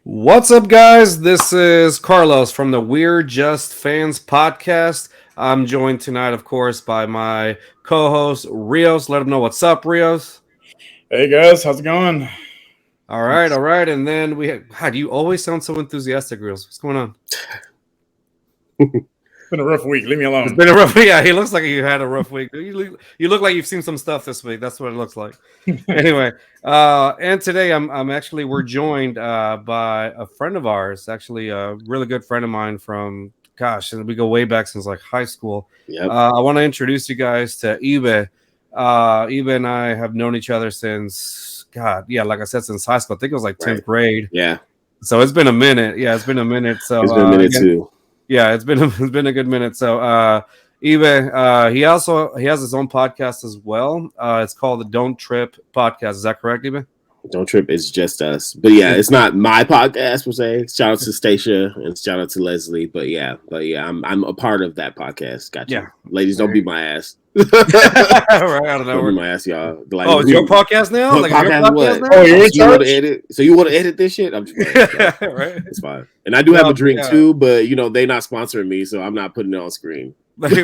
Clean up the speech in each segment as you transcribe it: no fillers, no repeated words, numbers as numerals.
What's up, guys? This is Carlos from the We're Just Fans podcast. I'm joined tonight, of course, by my co-host Rios. Let him know what's up, Rios. Hey guys, how's it going? All right. And then we have, God, you always sound so enthusiastic, Rios. What's going on? It's been a rough week. Leave me alone. It's been a rough week. Yeah, he looks like you had a rough week. You look like you've seen some stuff this week. That's what it looks like. Anyway, and today we're joined by a friend of ours, actually a really good friend of mine from, and we go way back since like high school. Yep. I want to introduce you guys to Ibe. Ibe and I have known each other since, like I said, since high school. I think it was like 10th grade. Yeah. So it's been a minute. Yeah, it's been a minute. So it's been a minute too. Yeah, it's been a good minute. So Ibe, he has his own podcast as well. It's called the Don't Trip podcast. Is that correct, Ibe? Don't Trip is just us. But yeah, it's not my podcast per se. Shout out to Stacia and shout out to Leslie. But yeah, I'm a part of that podcast. Gotcha. Yeah. Ladies, don't beat my ass. Right out of nowhere. Don't beat my ass, y'all. Like, it's your podcast now? Like your podcast now? Oh, you're in charge? Edit? So you want to edit this shit? I'm just playing. Right. It's fine. And I do have a drink too, but they not sponsoring me, so I'm not putting it on screen. No,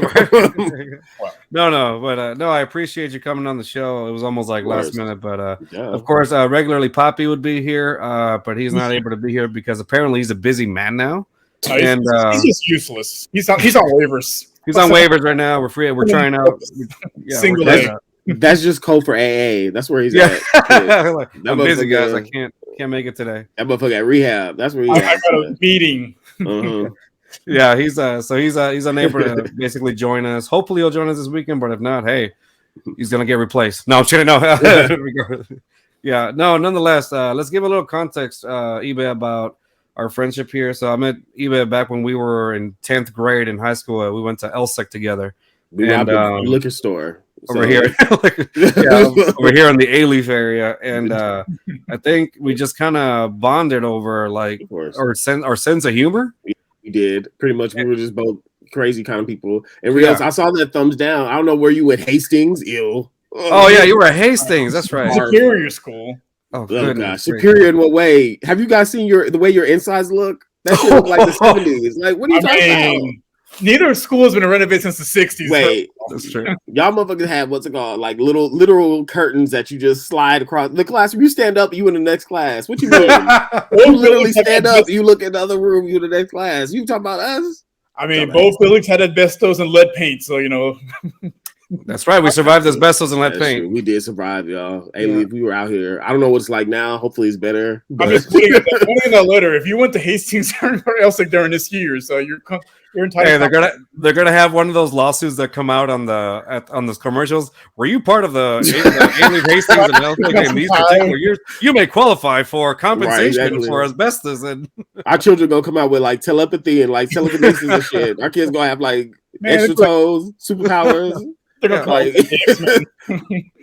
I appreciate you coming on the show. It was almost like last minute, but of course, regularly Poppy would be here, but he's not able to be here because apparently he's a busy man now. And he's just useless. He's on waivers. He's on waivers right now. We're free. We're trying out. Single leg. That's just code for AA. That's where he's at. I'm busy, guys. I can't make it today. That motherfucker at rehab. That's where he's at. I got a meeting. Yeah, he's unable to basically join us. Hopefully he'll join us this weekend, but if not, hey, he's gonna get replaced. No, I'm kidding. No. Yeah, no, nonetheless, let's give a little context, Ibe, about our friendship here. So I met Ibe back when we were in 10th grade in high school. We went to LSEC together. We went to the liquor store. Over here. Over here in the A-Leaf area. And I think we just kind of bonded over like our sense of humor. We did. Pretty much we were just both crazy kind of people. And Rios, I saw that thumbs down. I don't know where you went. Hastings, ew. Oh yeah, you were at Hastings. That's right. Superior school. Oh gosh. Superior in what way? Have you guys seen the way your insides look? That shit look like the 70s. Like, what are you talking about? Neither school has been renovated since the 60s. Wait, that's true. Y'all motherfuckers have what's it called? Like literal curtains that you just slide across the classroom. You stand up, you in the next class. What you mean? You literally stand up, you look in the other room, you in the next class. You talking about us? I mean, both buildings had asbestos and lead paint, so That's right. We survived asbestos and lead paint. True. We did survive, y'all. Hey, we were out here. I don't know what it's like now. Hopefully, it's better. But... I'm just putting in that letter. If you went to Hastings or LSEC during this year, so you're entitled. Hey, they're gonna have one of those lawsuits that come out on those commercials. Were you part of the Hastings and LSEC in these particular years? You may qualify for compensation for asbestos. And our children gonna come out with like telepathy and like telekinesis and shit. Our kids gonna have like extra toes, superpowers.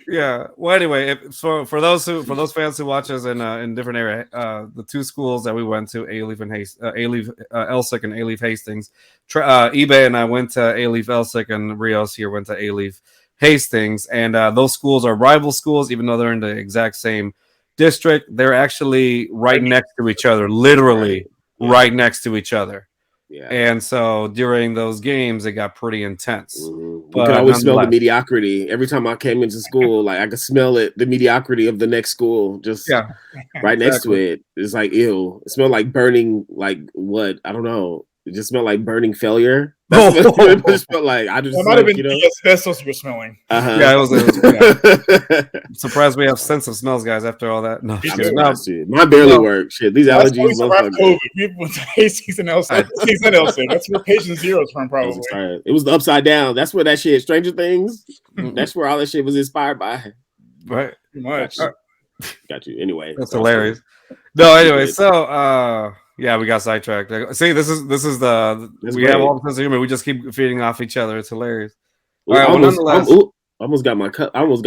Yeah. Well, anyway, for those fans who watch us in different area, the two schools that we went to, A-Leaf and LSEC and A-Leaf Hastings. Ibe and I went to A-Leaf LSEC, and Rios here went to A-Leaf Hastings, and those schools are rival schools, even though they're in the exact same district. They're actually right next to each other, literally right next to each other. Yeah. And so during those games, it got pretty intense. Mm-hmm. But you could always smell the mediocrity. Every time I came into school, like I could smell it, the mediocrity of the next school, just right next to it. It's like, ew. It smelled like burning, like what? I don't know. It just smelled like burning failure. That's what it just felt like. I just that might have been the asbestos you're smelling. Yeah, it was I'm surprised we have sense of smells, guys. After all that, mine barely work. Shit, these allergies. COVID. We went to Hastings and LSEC. That's where patient zero's from, probably. It was the Upside Down. That's where that shit. Stranger Things. That's where all that shit was inspired by. Right. Pretty much. Got you. Anyway, that's hilarious. No, anyway, so. Yeah, we got sidetracked. See, this is we have all the sense of humor. We just keep feeding off each other. It's hilarious. All right, I almost got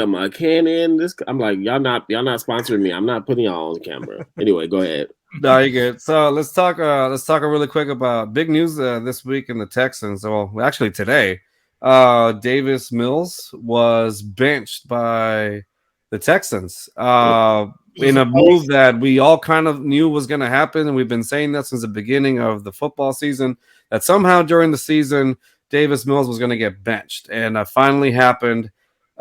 my can in. This I'm like, y'all not sponsoring me. I'm not putting y'all on camera. Anyway, go ahead. No, you good. So let's talk really quick about big news this week in the Texans. Well, actually today, Davis Mills was benched by the Texans in a move that we all kind of knew was going to happen, and we've been saying that since the beginning of the football season. That somehow during the season, Davis Mills was going to get benched, and finally happened.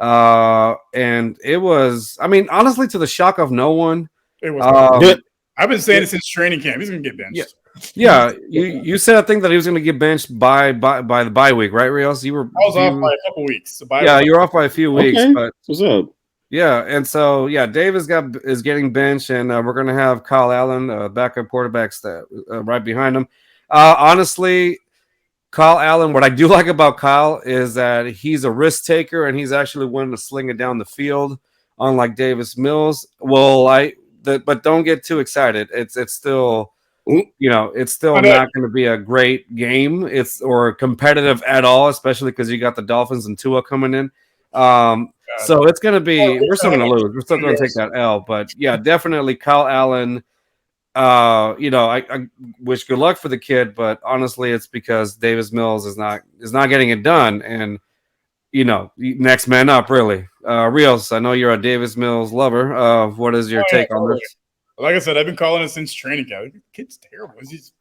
And it was, I mean, honestly, to the shock of no one. It was. I've been saying it since training camp. He's gonna get benched. Yeah. You said I think that he was gonna get benched by the bye week, right, Rios? I was off by a couple weeks. You were off by a few weeks, but what's up? Yeah, and so Davis is getting benched, and we're gonna have Kyle Allen, backup quarterback, right behind him. Honestly, Kyle Allen, what I do like about Kyle is that he's a risk taker, and he's actually willing to sling it down the field, unlike Davis Mills. But don't get too excited. It's still, it's still not going to be a great game. Or competitive at all, especially because you got the Dolphins and Tua coming in. So it's going to be, we're still going to lose. We're still going to take that L. But yeah, definitely Kyle Allen. I wish good luck for the kid, but honestly, it's because Davis Mills is not getting it done, and next man up, really. Rios, I know you're a Davis Mills lover. What is your take on this? Like I said, I've been calling it since training camp. The kid's terrible. He's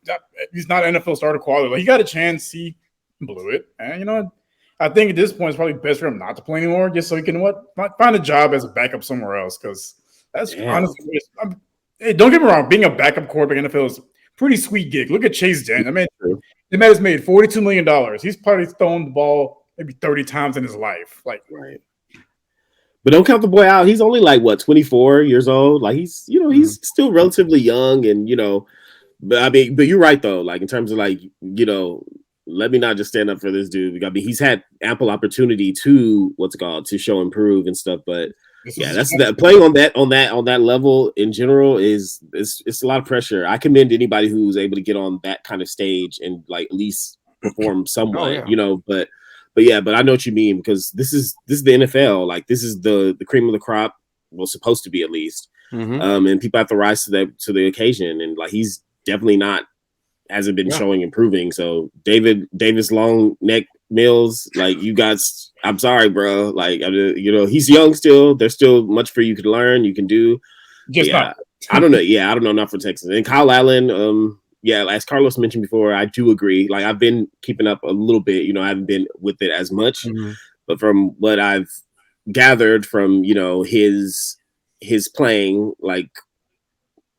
not NFL starter quality. Like, he got a chance, he blew it, and I think at this point it's probably best for him not to play anymore, just so he can find a job as a backup somewhere else. Because that's honestly. Hey, don't get me wrong. Being a backup quarterback in the NFL is a pretty sweet gig. Look at Chase Daniel. I mean, the man has made $42 million. He's probably thrown the ball maybe 30 times in his life. Right. But don't count the boy out. He's only 24 years old. Like, he's still relatively young, and but you're right though. In terms of let me not just stand up for this dude. He's had ample opportunity to to show improve and stuff, but. Yeah, that's that playing on that level in general is it's a lot of pressure. I commend anybody who's able to get on that kind of stage and at least perform somewhat, but I know what you mean, because this is the NFL. This is the cream of the crop, supposed to be at least. Mm-hmm. And people have to rise to the occasion, and he's definitely hasn't been showing improving. So Davis long neck Mills, you guys, I'm sorry, bro. He's young still. There's still much for you can learn, you can do. I don't know. Yeah, I don't know enough for Texans. And Kyle Allen, as Carlos mentioned before, I do agree. I've been keeping up a little bit. I haven't been with it as much, but from what I've gathered from his playing,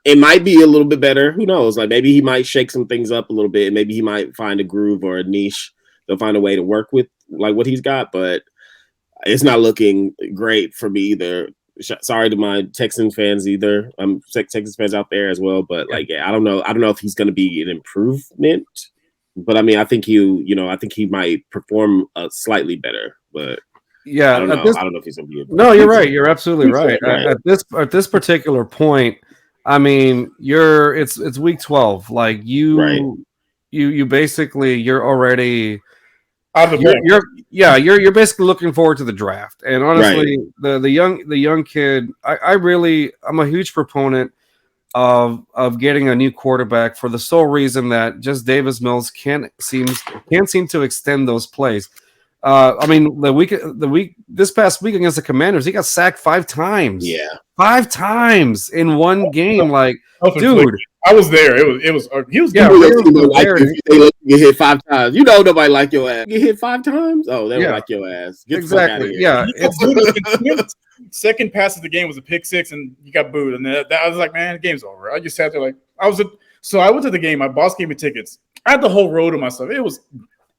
it might be a little bit better. Who knows? Maybe he might shake some things up a little bit. Maybe he might find a groove or a niche. They'll find a way to work with what he's got, but it's not looking great for me either. Sorry to my Texan fans either. I'm Texas fans out there as well, but I don't know. I don't know if he's going to be an improvement, but I mean, I think I think he might perform slightly better, but I don't know. I don't know if he's going to be. No, you're right. You're absolutely right. At this particular point, I mean, it's week 12. You basically, you're already. You're basically looking forward to the draft, and honestly, the young kid, I'm a huge proponent of getting a new quarterback for the sole reason that just Davis Mills can't seem to extend those plays. I mean, this past week against the Commanders, he got sacked 5 times. Yeah, 5 times in one game. Dude. I was there. He was. They get hit 5 times. Nobody like your ass. Get hit 5 times. Oh, they don't like your ass. Get exactly. Second pass of the game was a pick 6, and you got booed. And that I was like, man, the game's over. I just sat there So I went to the game. My boss gave me tickets. I had the whole row to myself. It was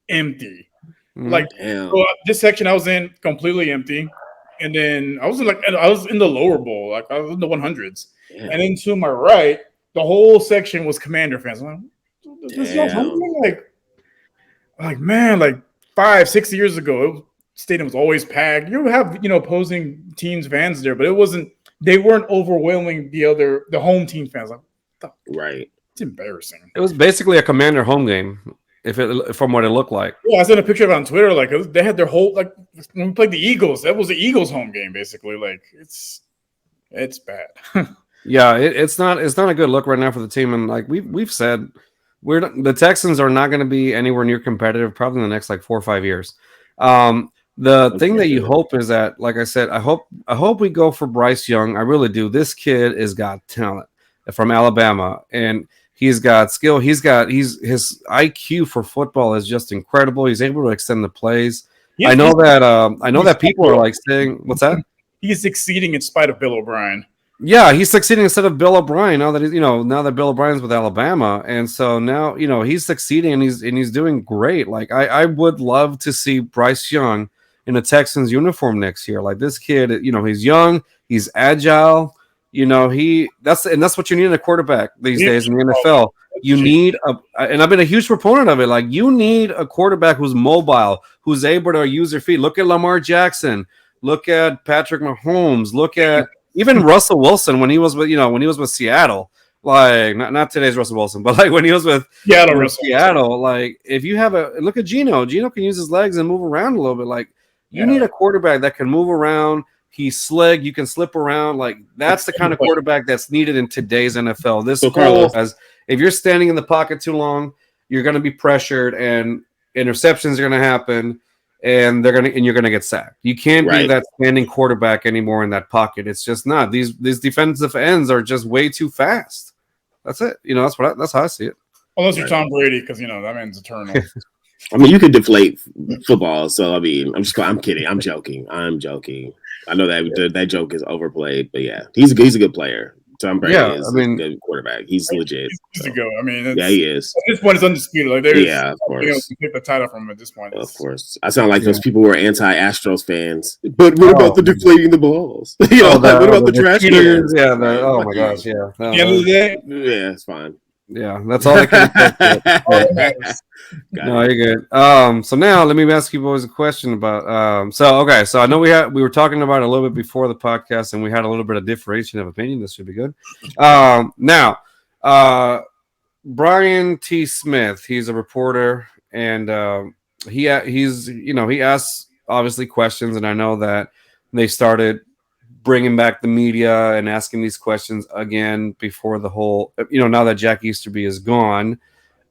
empty. So this section I was in completely empty, and then I was in the lower bowl. I was in the 100s, and then to my right. The whole section was Commander fans. I'm like, 5-6 years ago, stadium was always packed. You have opposing teams fans there, but they weren't overwhelming the home team fans. Right. It's embarrassing. It was basically a Commander home game. from what it looked like. Yeah, I sent a picture of it on Twitter. Like they had their whole like when we played the Eagles. That was the Eagles' home game, basically. Like it's bad. Yeah, it's not a good look right now for the team, and like we've said, the Texans are not going to be anywhere near competitive probably in the next like 4 or 5 years. The thing that you hope is that, like I said, I hope we go for Bryce Young. I really do. This kid has got talent from Alabama, and he's got skill. His IQ for football is just incredible. He's able to extend the plays. I know that people are like saying, "What's that?" He's succeeding in spite of Bill O'Brien. Yeah, he's succeeding instead of Bill O'Brien. Now that Bill O'Brien's with Alabama, and so now he's succeeding and he's doing great. Like I would love to see Bryce Young in a Texans uniform next year. Like this kid, he's young, he's agile. That's what you need in a quarterback these days in the NFL. You need and I've been a huge proponent of it. Like you need a quarterback who's mobile, who's able to use their feet. Look at Lamar Jackson. Look at Patrick Mahomes. Look at even Russell Wilson when he was with Seattle. Like not today's Russell Wilson, but like when he was with Seattle. Like if you have look at Geno can use his legs and move around a little bit. Like you need a quarterback that can move around. He's slick. You can slip around. Like that's the kind of quarterback that's needed in today's NFL. As if you're standing in the pocket too long, you're going to be pressured, and interceptions are going to happen, and you're going to get sacked. You can't be that standing quarterback anymore in that pocket. It's just not. These defensive ends are just way too fast. That's it. That's how I see it. Unless you're Tom Brady, because that man's eternal. I mean, you can deflate football, so I mean, I'm kidding. I'm joking. I know that joke is overplayed, but yeah, he's a good player. Tom Brady is a good quarterback. He's legit. He's a go. I mean, he is. At this point, it's undisputed. Like, of course. To pick the title from him at this point. Of course. I sound like those people who are anti-Astros fans. But what about the deflating the balls? What about the trash cans? Yeah. Oh my gosh. Yeah. At the end of the day, it's fine. Yeah, that's all I can expect. No, you're good. So now let me ask you boys a question about. So I know we were talking about it a little bit before the podcast, and we had a little bit of differentiation of opinion. This should be good. Now, Brian T. Smith, he's a reporter, and he asks obviously questions, and I know that they started bringing back the media and asking these questions again before the whole, now that Jack Easterby is gone,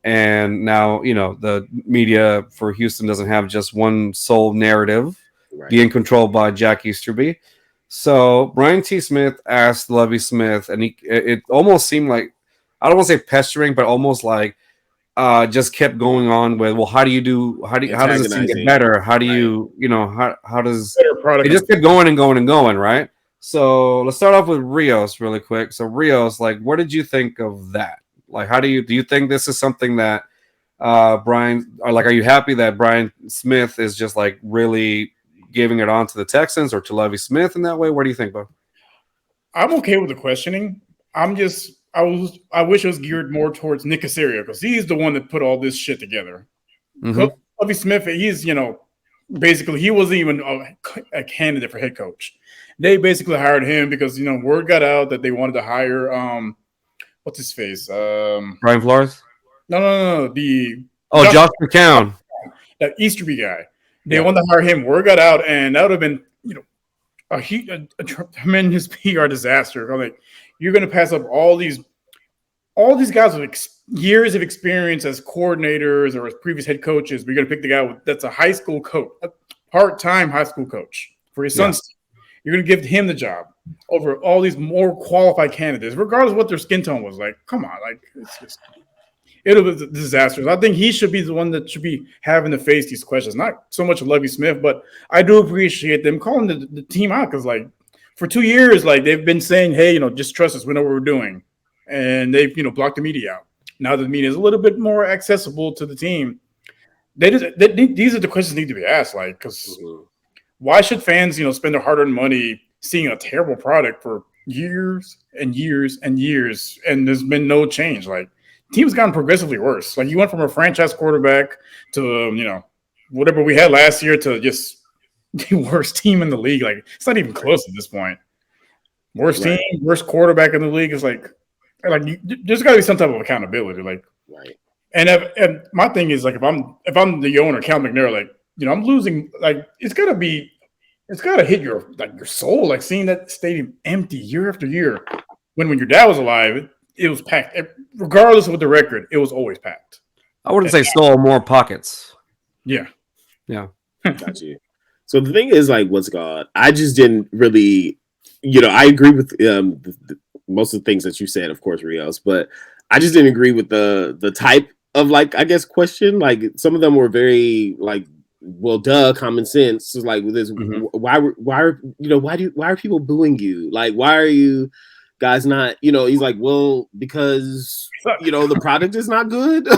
and now, the media for Houston doesn't have just one sole narrative being controlled by Jack Easterby. So Brian T. Smith asked Lovie Smith, and it almost seemed like, I don't want to say pestering, but almost like just kept going on with, well, how does this team get better? How do you, how does it just kept going and going and going, right? So let's start off with Rios really quick. So Rios, like, what did you think of that? Like, do you think this is something that are you happy that Brian Smith is just like really giving it on to the Texans or to Lovie Smith in that way? What do you think, Bo? I'm okay with the questioning. I wish it was geared more towards Nick Caserio, because he's the one that put all this shit together. Mm-hmm. Lovie Smith, he's, basically he wasn't even a candidate for head coach. They basically hired him because, word got out that they wanted to hire, what's his face? Brian Flores? No. Josh McCown. That Easterby guy. They wanted to hire him. Word got out, and that would have been, a tremendous PR disaster. I'm like, you're going to pass up all these guys with years of experience as coordinators or as previous head coaches. We're going to pick the guy that's a high school coach, a part-time high school coach for his son's team. You're going to give him the job over all these more qualified candidates, regardless of what their skin tone was. Like, come on. Like, it'll be disastrous. I think he should be the one that should be having to face these questions. Not so much Lovie Smith, but I do appreciate them calling the team out, because, like, for 2 years, like, they've been saying, hey, just trust us. We know what we're doing. And they've, blocked the media out. Now that the media is a little bit more accessible to the team, these are the questions that need to be asked. Like, because why should fans, spend their hard-earned money seeing a terrible product for years and years and years, and there's been no change? Like, team's gotten progressively worse. Like, you went from a franchise quarterback to, whatever we had last year to just the worst team in the league. Like, it's not even close at this point. Worst team, worst quarterback in the league is like there's got to be some type of accountability. Like, And my thing is like if I'm the owner, Cal McNair, like I'm losing. Like it's gotta hit your soul, like seeing that stadium empty year after year. When your dad was alive, it was packed. Regardless of the record, it was always packed. I wouldn't say stole more pockets. Yeah. Got you. So the thing is, like, what's God? I just didn't really, I agree with most of the things that you said, of course, Rios, but I just didn't agree with the type of, like, I guess, question. Like, some of them were very, like, well, duh, common sense. It's like this, why are people booing you? Like, why are you guys not? He's like, well, because the product is not good.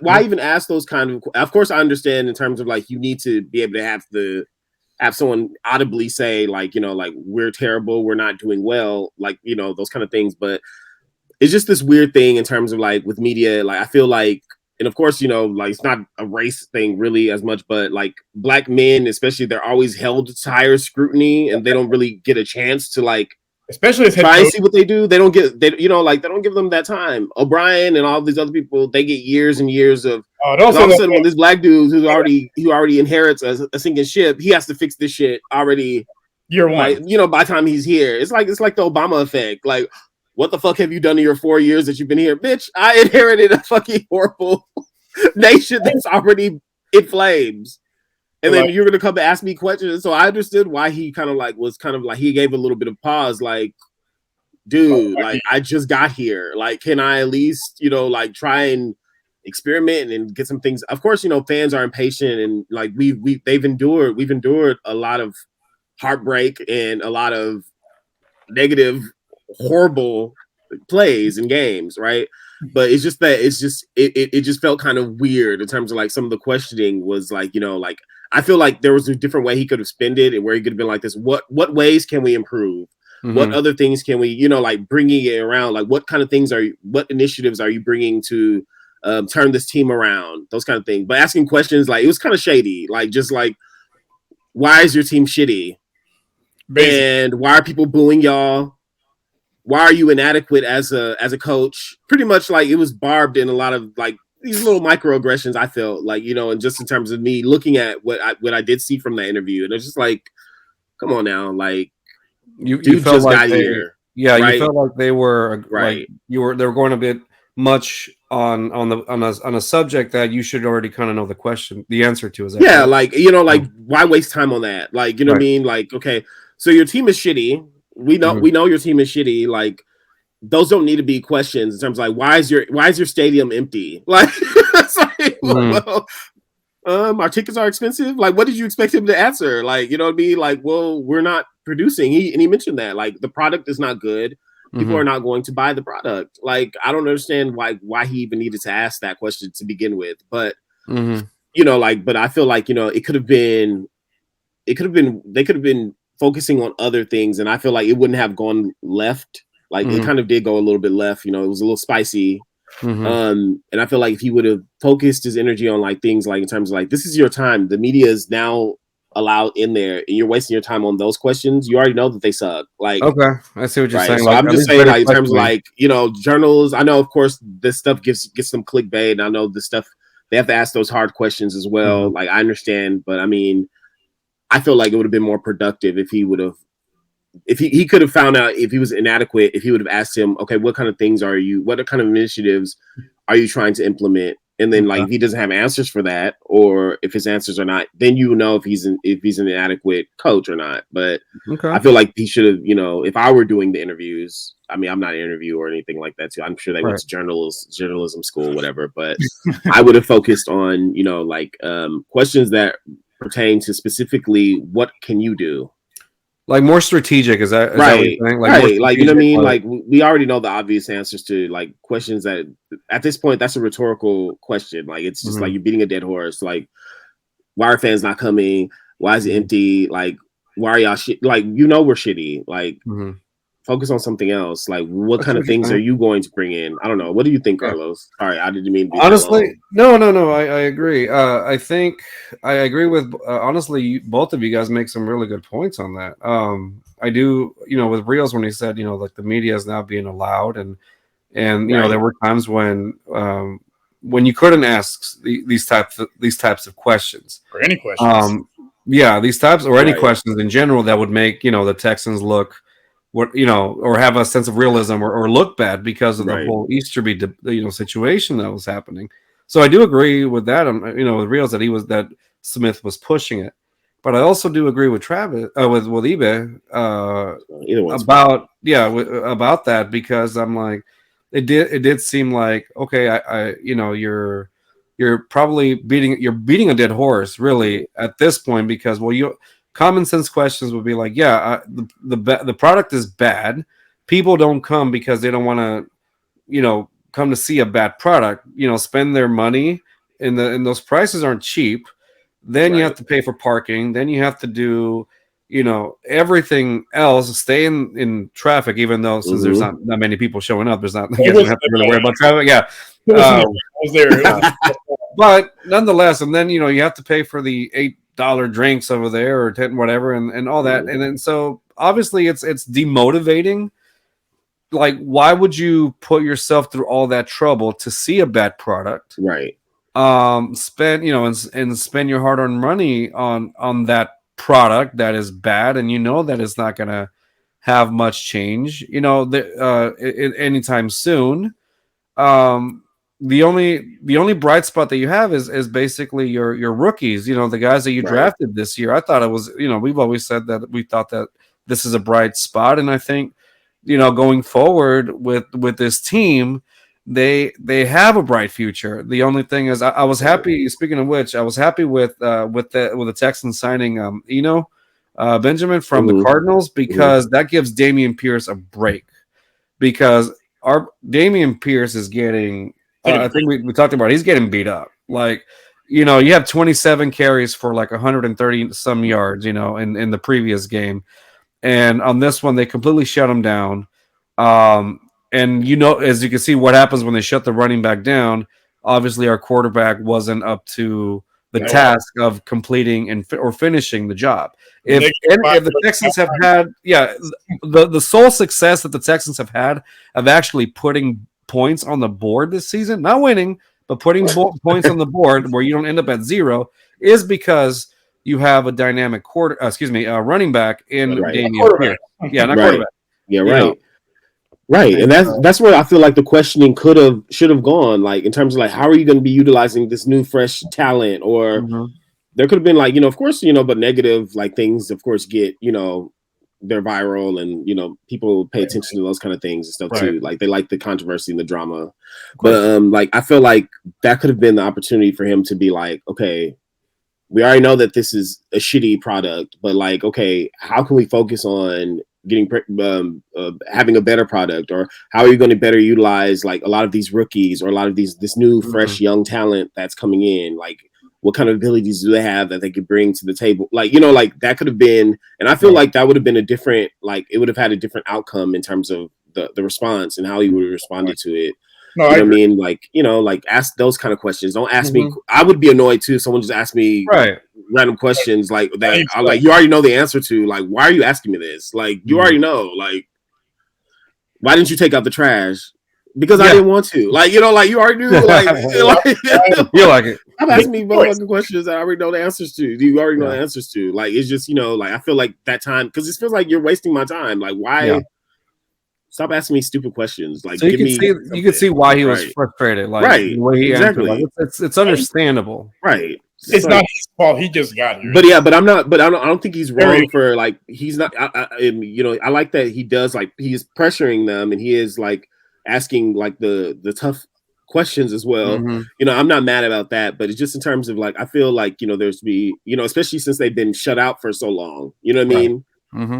Why even ask those kind of? Of course, I understand in terms of like you need to be able to have someone audibly say like like we're terrible, we're not doing well, like those kind of things. But it's just this weird thing in terms of like with media. Like I feel like, and of course like it's not a race thing really as much, but like black men especially, they're always held to higher scrutiny, and they don't really get a chance to like. Especially try and see what they do. They don't get they don't give them that time. O'Brien and all these other people, they get years and years of. All of a sudden, when this black dude who already inherits a sinking ship, he has to fix this shit already. Year one, by the time he's here, it's like the Obama effect. Like, what the fuck have you done in your 4 years that you've been here, bitch? I inherited a fucking horrible nation that's already in flames. And then you're gonna come and ask me questions. So I understood why he he gave a little bit of pause, like, dude, like I just got here. Like, can I at least, try and experiment and get some things? Of course, fans are impatient, and like we've endured a lot of heartbreak and a lot of negative, horrible plays and games, right? But it just felt kind of weird in terms of like some of the questioning was like, like I feel like there was a different way he could have spent it, and where he could have been like this. What ways can we improve? What other things can we, like bringing it around? Like what kind of things what initiatives are you bringing to turn this team around? Those kind of things. But asking questions, like it was kind of shady. Like just like, why is your team shitty? Basically. And why are people booing y'all? Why are you inadequate as a coach? Pretty much like it was barbed in a lot of like these little microaggressions. I felt like, and just in terms of me looking at what I did see from that interview, and it's just like, come on now, like you felt just like got here. Yeah, right? You felt like they were right. Like they were going a bit much on a subject that you should already kind of know the answer to. Is that right? Like why waste time on that? Like what I mean? Like okay, so your team is shitty. We know your team is shitty. Like those don't need to be questions in terms of like why is your stadium empty? Like, it's like well, our tickets are expensive. Like, what did you expect him to answer? Like, you know what I mean? Like, well, we're not producing. He mentioned that like the product is not good. People are not going to buy the product. Like, I don't understand why he even needed to ask that question to begin with. But but I feel like they could have been focusing on other things, and I feel like it wouldn't have gone left. Like it kind of did go a little bit left. It was a little spicy. And I feel like if he would have focused his energy on like things like in terms of like, this is your time. The media is now allowed in there, and you're wasting your time on those questions. You already know that they suck. Like, okay, I see what you're saying. So like, I'm just saying, like in terms of like journals. I know, of course, this stuff gets some clickbait. And I know this stuff they have to ask those hard questions as well. Like I understand, but I mean, I feel like it would have been more productive if he would have. If he could have found out if he was inadequate, if he would have asked him, okay, what kind of initiatives are you trying to implement? And then like if he doesn't have answers for that, or if his answers are not, then you know if he's an inadequate coach or not. But I feel like he should have, if I were doing the interviews, I mean, I'm not an interviewer or anything like that too. I'm sure they went to journalism school, whatever, but I would have focused on, questions that pertain to specifically what can you do? Like more strategic, is that right? That what you're saying? Like you know what I mean? Like we already know the obvious answers to like questions that at this point that's a rhetorical question. Like it's just like you're beating a dead horse. Like why are fans not coming? Why is it empty? Like why are y'all shit? Like we're shitty. Like focus on something else. Like what kind of things are you going to bring in? I don't know. What do you think, Carlos? Sorry, I didn't mean to be honestly. No. I agree. I think I agree with honestly. Both of you guys make some really good points on that. I do. With Rios when he said like the media is now being allowed, and And there were times when you couldn't ask these types of questions or any questions. These types or any questions in general that would make the Texans look or have a sense of realism or look bad because of the whole Easterby situation that was happening. So I do agree with that. With Rios that Smith was pushing it, but I also do agree with Travis with eBay about that, because I'm like, it did seem like, okay, you're probably beating a dead horse really at this point, because common sense questions would be like, the product is bad. People don't come because they don't want to come to see a bad product, spend their money, and those prices aren't cheap. Then you have to pay for parking. Then you have to do, everything else, stay in traffic, even though since there's not that many people showing up, there's not, you guys don't have to really worry about traffic. Yeah. I was there. But nonetheless, and then, you have to pay for the $8 drinks over there or 10, whatever, and all that. And then, so obviously it's demotivating. Like, why would you put yourself through all that trouble to see a bad product? Right. Spend, and spend your hard-earned money on that product that is bad, and that it's not going to have much change, anytime soon. The only bright spot that you have is basically your rookies, the guys that you drafted this year. I thought it was, we've always said that we thought that this is a bright spot, and I think, going forward with this team, they have a bright future. The only thing is, I was happy. Speaking of which, I was happy with the Texans signing Benjamin from the Cardinals, because that gives Dameon Pierce a break, because our Dameon Pierce is getting. I think we talked about it, he's getting beat up. Like, you have 27 carries for like 130 some yards, in the previous game. And on this one, they completely shut him down. And as you can see, what happens when they shut the running back down, obviously our quarterback wasn't up to the task of completing or finishing the job. If the Texans have had, the sole success that the Texans have had of actually putting points on the board this season, not winning, but putting points on the board where you don't end up at zero, is because you have a dynamic running back in Dameon Pierce. Yeah, not quarterback. Yeah, right. Right, and that's where I feel like the questioning should have gone, like, in terms of like, how are you going to be utilizing this new fresh talent, or there could have been like, of course, but negative like things, of course, get they're viral, and people pay attention to those kind of things and stuff too. Like, they like the controversy and the drama, but like, I feel like that could have been the opportunity for him to be like, okay, we already know that this is a shitty product, but like, okay, how can we focus on getting having a better product, or how are you going to better utilize like a lot of these rookies, or a lot of this new fresh young talent that's coming in? Like, what kind of abilities do they have that they could bring to the table? Like, like that could have been, and I feel like that would have been a different, like, it would have had a different outcome in terms of the response and how he would have responded to it. No, you know what I mean? Like, like, ask those kind of questions. Don't ask me. I would be annoyed too if someone just asked me random questions like that. I like, you already know the answer to. Like, why are you asking me this? Like, you already know. Like, why didn't you take out the trash? Because I didn't want to. Like, like, you already knew. Like, you like it. I'm asking me motherfucking questions that I already know the answers to. You already know the answers to. Like, it's just, like, I feel like that time, because it feels like you're wasting my time. Like, why? Yeah. Stop asking me stupid questions. Like, so you can see why he was frustrated. Like, the way he answered. Like, it's understandable. Right. It's not his fault. He just got here. But I don't think he's wrong for, like, he's not. I like that he does, like, he's pressuring them, and he is like asking like the tough questions as well. I'm not mad about that, but it's just in terms of like, I feel like there's especially since they've been shut out for so long. You know what I mean?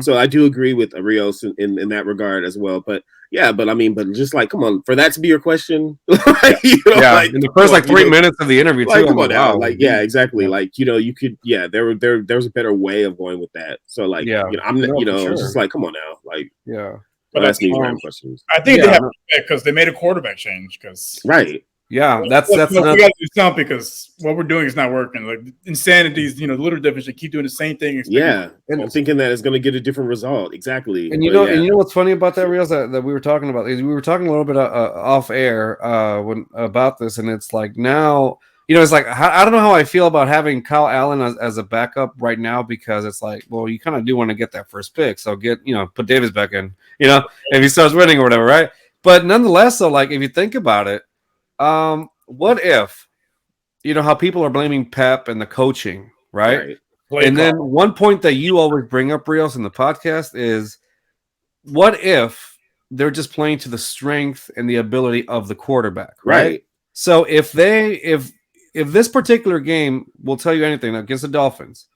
So I do agree with Rios in that regard as well. But but just like, come on, for that to be your question, like, like, in the first like 3 minutes of the interview, like, come on now, like, exactly, like, you could, there was a better way of going with that. So like, I'm it's just like, come on now, like, but that's me random questions. I think they have because they made a quarterback change. Because Yeah, that's we got to do something because what we're doing is not working. Like insanity is, the little difference. They keep doing the same thing. Yeah, and thinking that it's going to get a different result. Exactly. And you know what's funny about that, Rios, that we were talking about is we were talking a little bit off air about this, and it's like now, it's like I don't know how I feel about having Kyle Allen as a backup right now, because it's like, well, you kind of do want to get that first pick, so put Davis back in, if he starts winning or whatever, right? But nonetheless, though, like if you think about it, what if, how people are blaming Pep and the coaching, right? And then one point that you always bring up, Rios, in the podcast is, what if they're just playing to the strength and the ability of the quarterback, right? So if this particular game will tell you anything against the Dolphins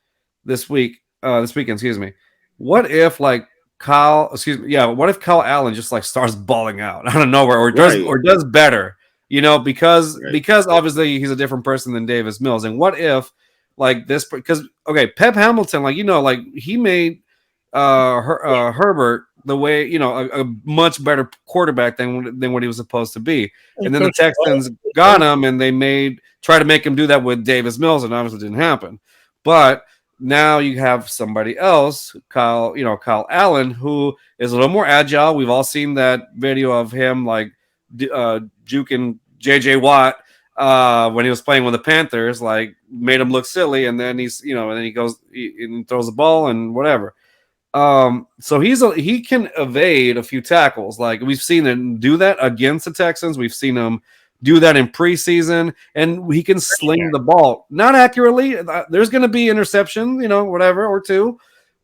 this weekend, excuse me, what if Kyle Allen just starts balling out out of nowhere or does better, because obviously he's a different person than Davis Mills. And what if because Pep Hamilton, he made Herbert the way, a much better quarterback than what he was supposed to be. And then the Texans got him, and they try to make him do that with Davis Mills, and obviously didn't happen. But now you have somebody else, Kyle Allen, who is a little more agile. We've all seen that video of him juking JJ Watt when he was playing with the Panthers, made him look silly, and then he goes and throws the ball and whatever. So he can evade a few tackles. We've seen him do that against the Texans. We've seen him do that in preseason, and he can sling the ball. Not accurately. There's going to be interception, whatever, or two,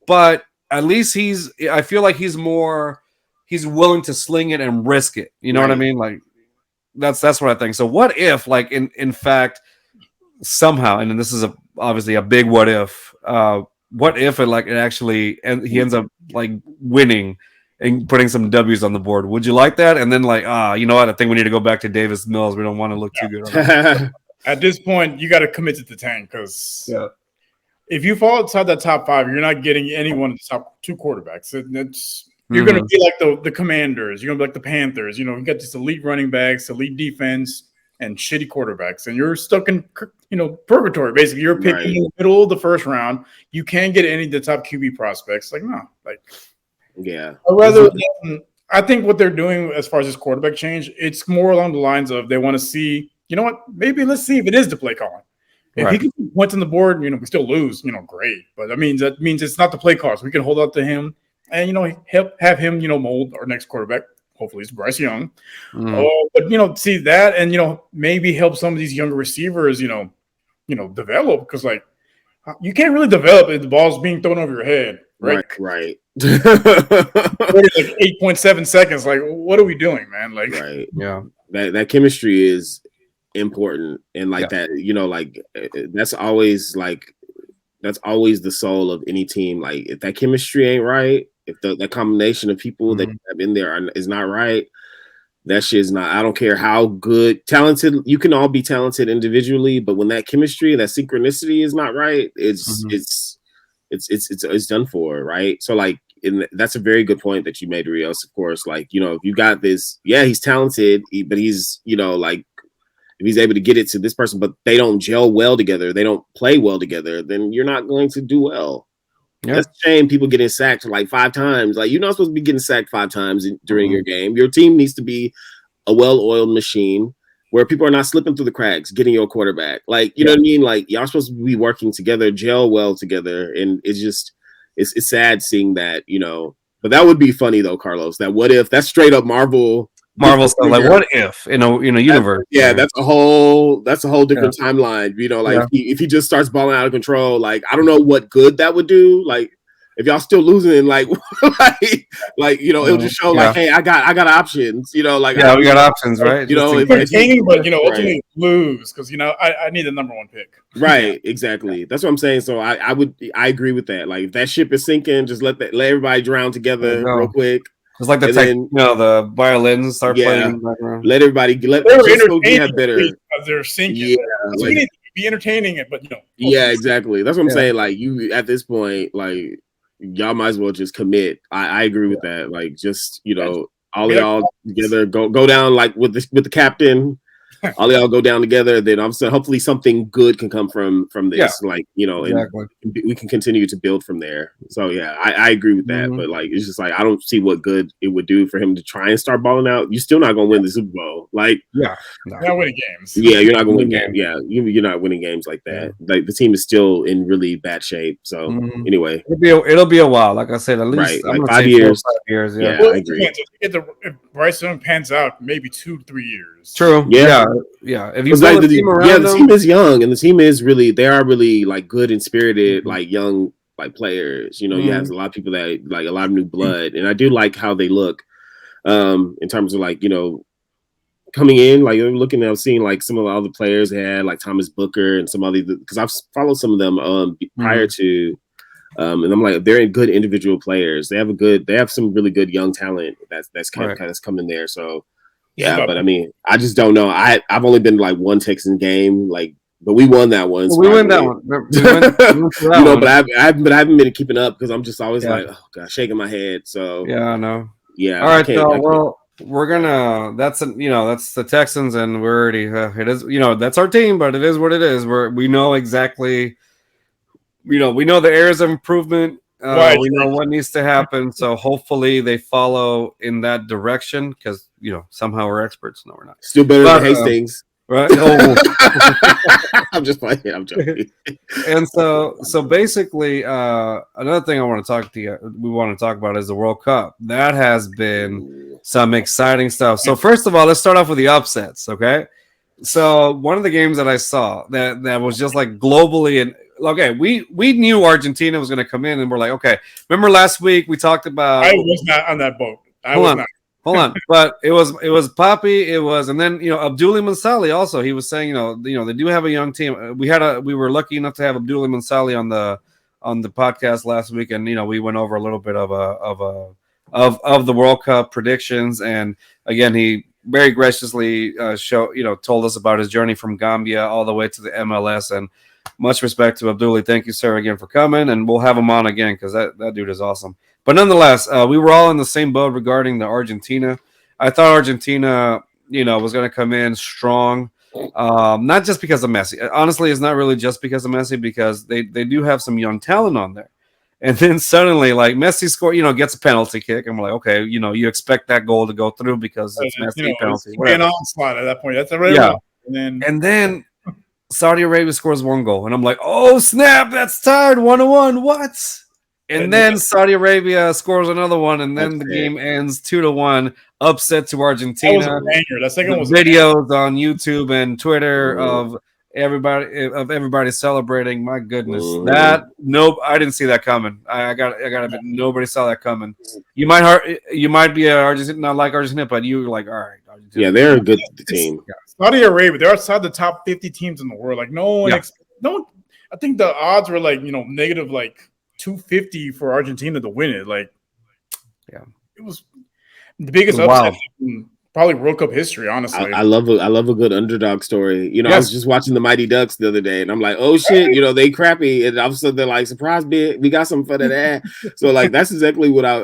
but at least I feel like he's willing to sling it and risk it. You know what I mean? That's what I think. So what if, in fact, somehow, and this is obviously a big what if, what if it actually, and he ends up winning and putting some W's on the board? Would you like that? And then you know what? I think we need to go back to Davis Mills. We don't want to look too good. At this point, you got to commit to the tank, because if you fall outside that top five, you're not getting any one of the top two quarterbacks. You're going to be like the Commanders. You're going to be like the Panthers. You got these elite running backs, elite defense, and shitty quarterbacks, and you're stuck in purgatory. Basically, you're picking in the middle of the first round. You can't get any of the top QB prospects. I think what they're doing as far as this quarterback change, it's more along the lines of they want to see, maybe let's see if it is the play calling. If he can put points on the board, we still lose, great. But that means it's not the play calls. We can hold out to him and have him mold our next quarterback. Hopefully it's Bryce Young. But see that, and maybe help some of these younger receivers develop, because you can't really develop if the ball's being thrown over your head. Right. 8.7 seconds. What are we doing, man? Yeah. That chemistry is important, and that, that's always the soul of any team. If that chemistry ain't right, if that combination of people that you have in there is not right, that shit is not. I don't care how talented you can all be talented individually, but when that chemistry, that synchronicity is not right, it's done for, right? So that's a very good point that you made, Rios. Of course, if you got this, he's talented, but he's if he's able to get it to this person, but they don't gel well together, they don't play well together, then you're not going to do well. That's a shame. People getting sacked 5 times. You're not supposed to be getting sacked 5 times during your game. Your team needs to be a well-oiled machine where people are not slipping through the cracks, getting your quarterback. You know what I mean? Y'all supposed to be working together, gel well together. And it's just, it's sad seeing that, but that would be funny though, Carlos. That what if, that's straight up Marvel stuff. What if in a universe? That's a whole different timeline. If he just starts balling out of control, I don't know what good that would do. If y'all still losing, it'll just show hey, I got options. We got options, right? Entertaining, but ultimately lose, because I need the number 1 pick. Right, exactly. That's what I'm saying. So I agree with that. If that ship is sinking, just let everybody drown together real quick. It's like the violins start playing in the background. Let everybody they're better. They're sinking. Yeah, we need to be entertaining it, but Yeah, exactly. That's what I'm saying. You at this point, y'all might as well just commit. I agree with that. Just all of y'all together, go down with the captain. all y'all go down together. Then I'm saying hopefully something good can come from this. Yeah, like, you know, exactly. and we can continue to build from there. So yeah, I agree with that. But like, it's just like I don't see what good it would do for him to try and start balling out. You're still not gonna win the Super Bowl. Like, you're not winning games. Yeah, you're not gonna win games. Yeah, you're not winning games like that. Like the team is still in really bad shape. So anyway, it'll be a while. Like I said, at least like 5 years. 5 years. Yeah, well, I agree. If Bryce Young pans out, maybe 2-3 years. True. Yeah. If you build a team around the team is young, and the team is really they are really like good and spirited, like young like players. You know, you have a lot of people that like a lot of new blood, and I do like how they look in terms of like, you know, coming in, like looking at seeing like some of the other players they had, like Thomas Booker and some other, because I've followed some of them prior to, and I'm like, they're good individual players. They have some really good young talent that's kind of coming there. So yeah, but I mean, I just don't know. I've only been to like one Texan game, like, but we won that one. We won that one. You know, but I haven't been keeping up because I'm just always like, oh god, shaking my head. So yeah, I know. Yeah. All right, so well, we're gonna. That's the Texans, and we're already. It is, that's our team, but it is what it is. We know exactly. We know the areas of improvement. We know what needs to happen. So hopefully they follow in that direction because somehow we're experts. No, we're not. Still better than Hastings. Right? I'm just playing. I'm joking. And so basically, another thing we want to talk about is the World Cup. That has been some exciting stuff. So first of all, let's start off with the upsets. Okay. So one of the games that I saw that was just like globally, and okay, we knew Argentina was going to come in, and we're like, okay. Remember last week we talked about? I was not on that boat. Hold on, but it was Papi, and then Abdoulaye Mansali also. He was saying they do have a young team. We were lucky enough to have Abdoulaye Mansali on the podcast last week, and we went over a little bit of the World Cup predictions, and again he very graciously told us about his journey from Gambia all the way to the MLS, and much respect to Abdoulaye. Thank you, sir, again for coming, and we'll have him on again because that dude is awesome. But nonetheless, we were all in the same boat regarding the Argentina. I thought Argentina, was going to come in strong, not just because of Messi. Honestly, it's not really just because of Messi, because they do have some young talent on there. And then suddenly, like Messi gets a penalty kick, and we're like, okay, you expect that goal to go through because it's Messi penalty. It's an onslaught at that point. That's already and then Saudi Arabia scores one goal, and I'm like, oh snap, that's tied 1-1. What? And then Saudi Arabia scores another one, and then the game ends 2-1, upset to Argentina. That was a banger. That second was videos on YouTube and Twitter of everybody celebrating. My goodness, I didn't see that coming. I got admit, nobody saw that coming. You might be an Argentina, not like Argentina, but you were like, all right, Argentina. Yeah, they're a good team. Saudi Arabia, they're outside the top 50 teams in the world. Like no one, I think the odds were like negative like 250 for Argentina to win it. Like, it was the biggest upset in probably World Cup history. Honestly, I love a good underdog story. I was just watching the Mighty Ducks the other day, and I'm like, oh shit, they crappy, and all of a sudden they're like, surprise, big, we got something for that ad. So like that's exactly what I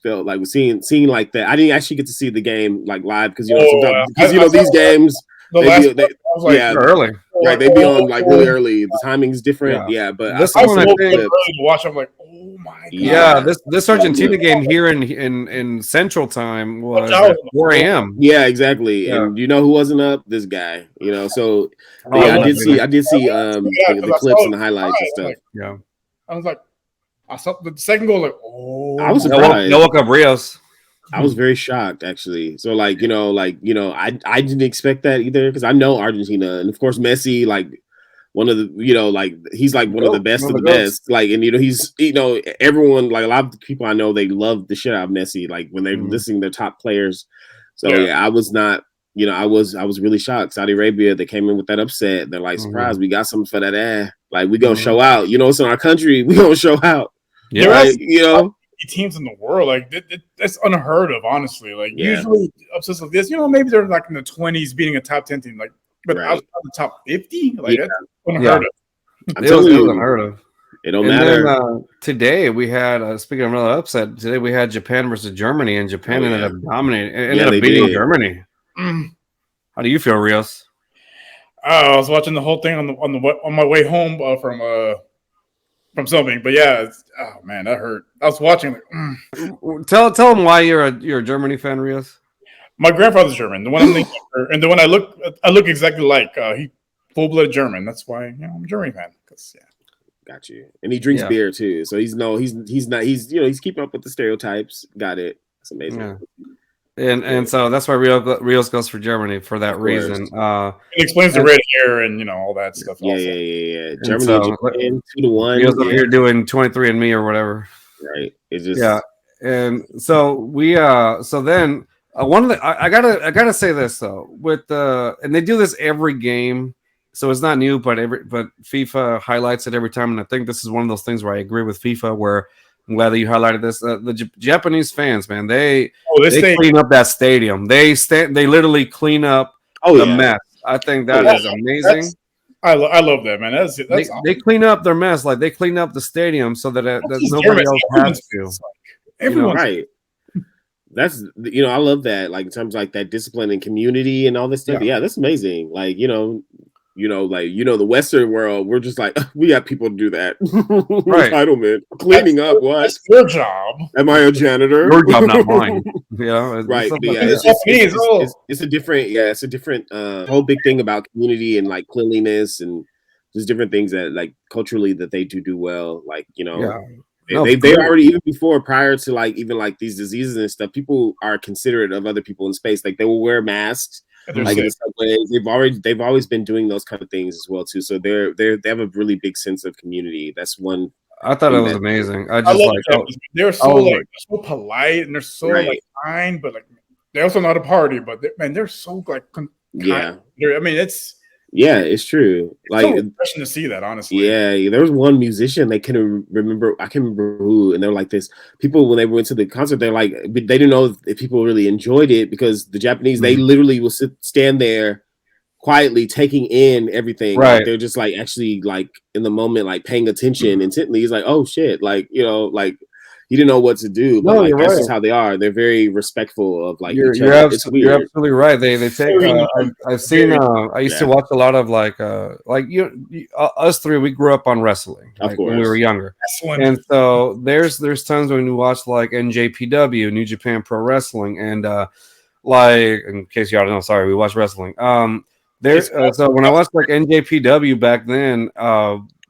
felt like seeing like that. I didn't actually get to see the game like live because sometimes these games. Early. Right, they be on like really early. The timing's different. Yeah, but this one I think to watch. I'm like, oh my god. Yeah, this Argentina game here in Central Time was at 4 a.m. Yeah, exactly. Yeah. And who wasn't up? This guy. So I did see the clips and the highlights and stuff. Yeah, I was like, I saw the second goal. Like, oh, I was surprised. No woke up Rios. I was very shocked, actually. So, I didn't expect that either because I know Argentina, and of course Messi, like one of the, he's like one of the best of the best. Like, and he's, everyone, like a lot of people I know, they love the shit out of Messi. Like when they're listing their top players. So I was not, I was really shocked. Saudi Arabia, they came in with that upset. They're like, surprise, we got something for that ad. Like we gonna show out. It's in our country. We gonna show out. Yeah, right? Teams in the world, like that's unheard of, honestly. Like usually upsets like this, maybe they're like in the 20s beating a top 10 team, like, but outside the top 50, like that's unheard of. It was unheard of. It don't matter. Then, today we had speaking of another upset. Today we had Japan versus Germany, and Japan ended up dominating. Ended up beating Germany. How do you feel, Rios? I was watching the whole thing on my way home from something, but yeah, oh man, that hurt. I was watching. Tell them why you're a Germany fan, Rios. My grandfather's German, the one I'm thinking, and the one I look exactly like. He full-blooded German. That's why I'm a Germany fan. Cause got you. And he drinks beer too, so he's he's keeping up with the stereotypes. Got it. It's amazing. Yeah. And so that's why Rios goes for Germany for that reason. It explains the red hair and all that stuff. Yeah. Germany, Japan, 2-1. Rios over here doing 23andMe or whatever. Right. It's just And so we so then one of the I gotta say this though with and they do this every game, so it's not new, but FIFA highlights it every time, and I think this is one of those things where I agree with FIFA where. I'm glad that you highlighted this. The Japanese fans, man, they clean up that stadium. They literally clean up the mess. I think that is amazing. I love that, man. That's awesome. They clean up their mess, like they clean up the stadium so that nobody else has to. Everyone's right. That's I love that. Like in terms of like that discipline and community and all this stuff. Yeah, that's amazing. Like the Western world, we're just like, we got people to do that. Right. Entitlement. Cleaning up, what? That's your job. Am I a janitor? Your job, not mine. Right. It's a different whole big thing about community and like cleanliness and just different things that like culturally that they do well. Like, they already, even before, prior to like even like these diseases and stuff, people are considerate of other people in space. Like they will wear masks. Like in some ways, they've always been doing those kind of things as well too. So they have a really big sense of community. That's one. I thought it was amazing. I love they're so polite and they're so like kind, but like they also know how to party. But they're so like kind. I mean, it's true. Like it's so refreshing to see that, honestly. Yeah, there was one musician they couldn't remember. I can't remember who, and they're like this. People when they went to the concert, they're like they didn't know if people really enjoyed it because the Japanese they literally will stand there quietly taking in everything. Right, like, they're just like actually like in the moment, like paying attention intently. He's like, oh shit, like like. You didn't know what to do, but that's just how they are. They're very respectful of like each other. You're absolutely right. They take. I've seen. I used to watch a lot of like us three. We grew up on wrestling when we were younger, and so there's times when we watch like NJPW, New Japan Pro Wrestling, and like in case y'all don't know, sorry, we watch wrestling. So when I watched like NJPW back then,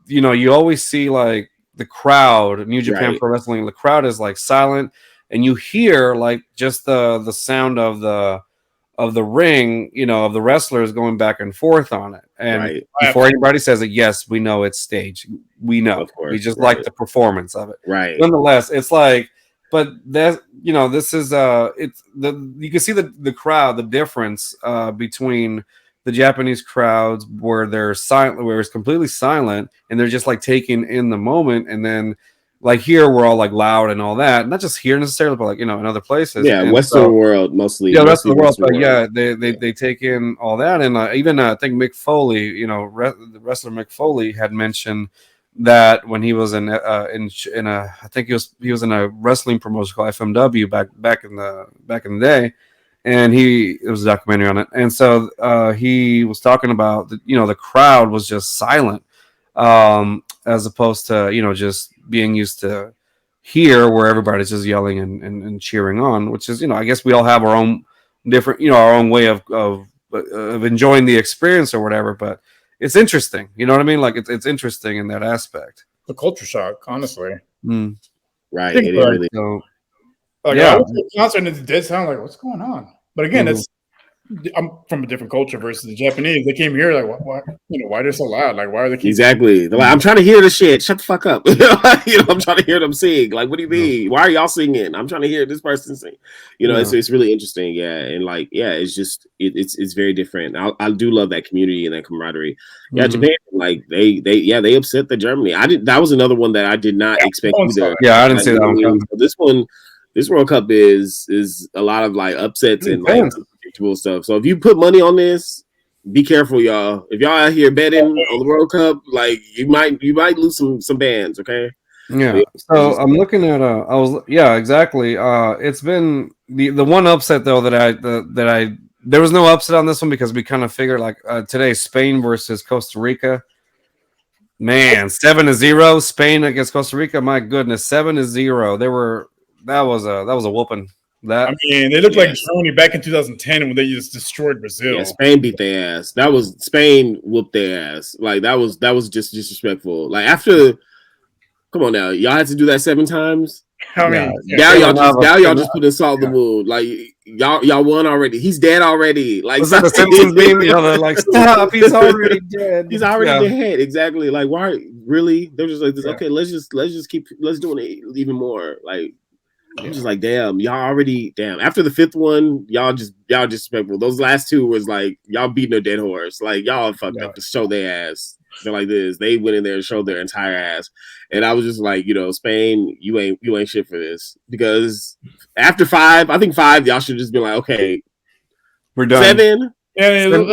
you always see like. The crowd, New Japan Pro Wrestling, the crowd is like silent, and you hear like just the sound of the ring, of the wrestlers going back and forth on it. And before anybody says it, yes, we know it's staged. We know. We just like the performance of it. Right. Nonetheless, it's like, but that this is you can see the crowd, the difference between the Japanese crowds where they're silent, where it's completely silent, and they're just like taking in the moment, and then like here we're all like loud and all that. Not just here necessarily, but like in other places. Yeah, and Western world mostly. Yeah, rest of the world. But yeah, they take in all that, and even I think Mick Foley, the wrestler Mick Foley had mentioned that when he was in a I think he was in a wrestling promotion called FMW back in the day. And it was a documentary on it. And so he was talking about, the crowd was just silent as opposed to, just being used to here where everybody's just yelling and cheering on, which is, I guess we all have our own different, our own way of enjoying the experience or whatever. But it's interesting. You know what I mean? Like it's interesting in that aspect. The culture shock, honestly. Right. It really. Like, I went to a concert and it did sound like, what's going on? But again, I'm from a different culture versus the Japanese. They came here like, what? Why they're so loud? Like, why are they exactly? They're like, I'm trying to hear this shit. Shut the fuck up. I'm trying to hear them sing. Like, what do you mean? Why are y'all singing? I'm trying to hear this person sing. It's really interesting. Yeah, and like, it's just it's very different. I do love that community and that camaraderie. Yeah, Japan, like they upset the Germany. That was another one that I did not expect either. Yeah, I didn't see that one. This one. This World Cup is a lot of like upsets and like unpredictable stuff. So if you put money on this, be careful, y'all. If y'all out here betting on the World Cup, like you might lose some bands. Okay. Yeah. So I'm looking at exactly. It's been the one upset though that there was no upset on this one because we kind of figured like today Spain versus Costa Rica. Man, 7-0 Spain against Costa Rica. My goodness, 7-0. That was a whooping. That I mean, they looked like Germany back in 2010 when they just destroyed Brazil. Yeah, Spain beat their ass. That was Spain whooped their ass. Like that was just disrespectful. Like after, come on now, y'all had to do that 7 times. I mean, now y'all just put insult in the mood. Like y'all won already. He's dead already. Like was that the Simpsons meme? You know, they're like, stop, he's already dead. He's already dead. Exactly. Like why? Really? They're just like this. Okay, let's do it even more. Like I'm just like, damn, y'all already damn. After the 5th one, y'all disrespectful. Those last 2 was like y'all beating a dead horse. Like y'all fucked up to show their ass. They're like this. They went in there and showed their entire ass. And I was just like, Spain, you ain't shit for this. Because after 5, I think 5, y'all should just be like, okay, we're done. 7.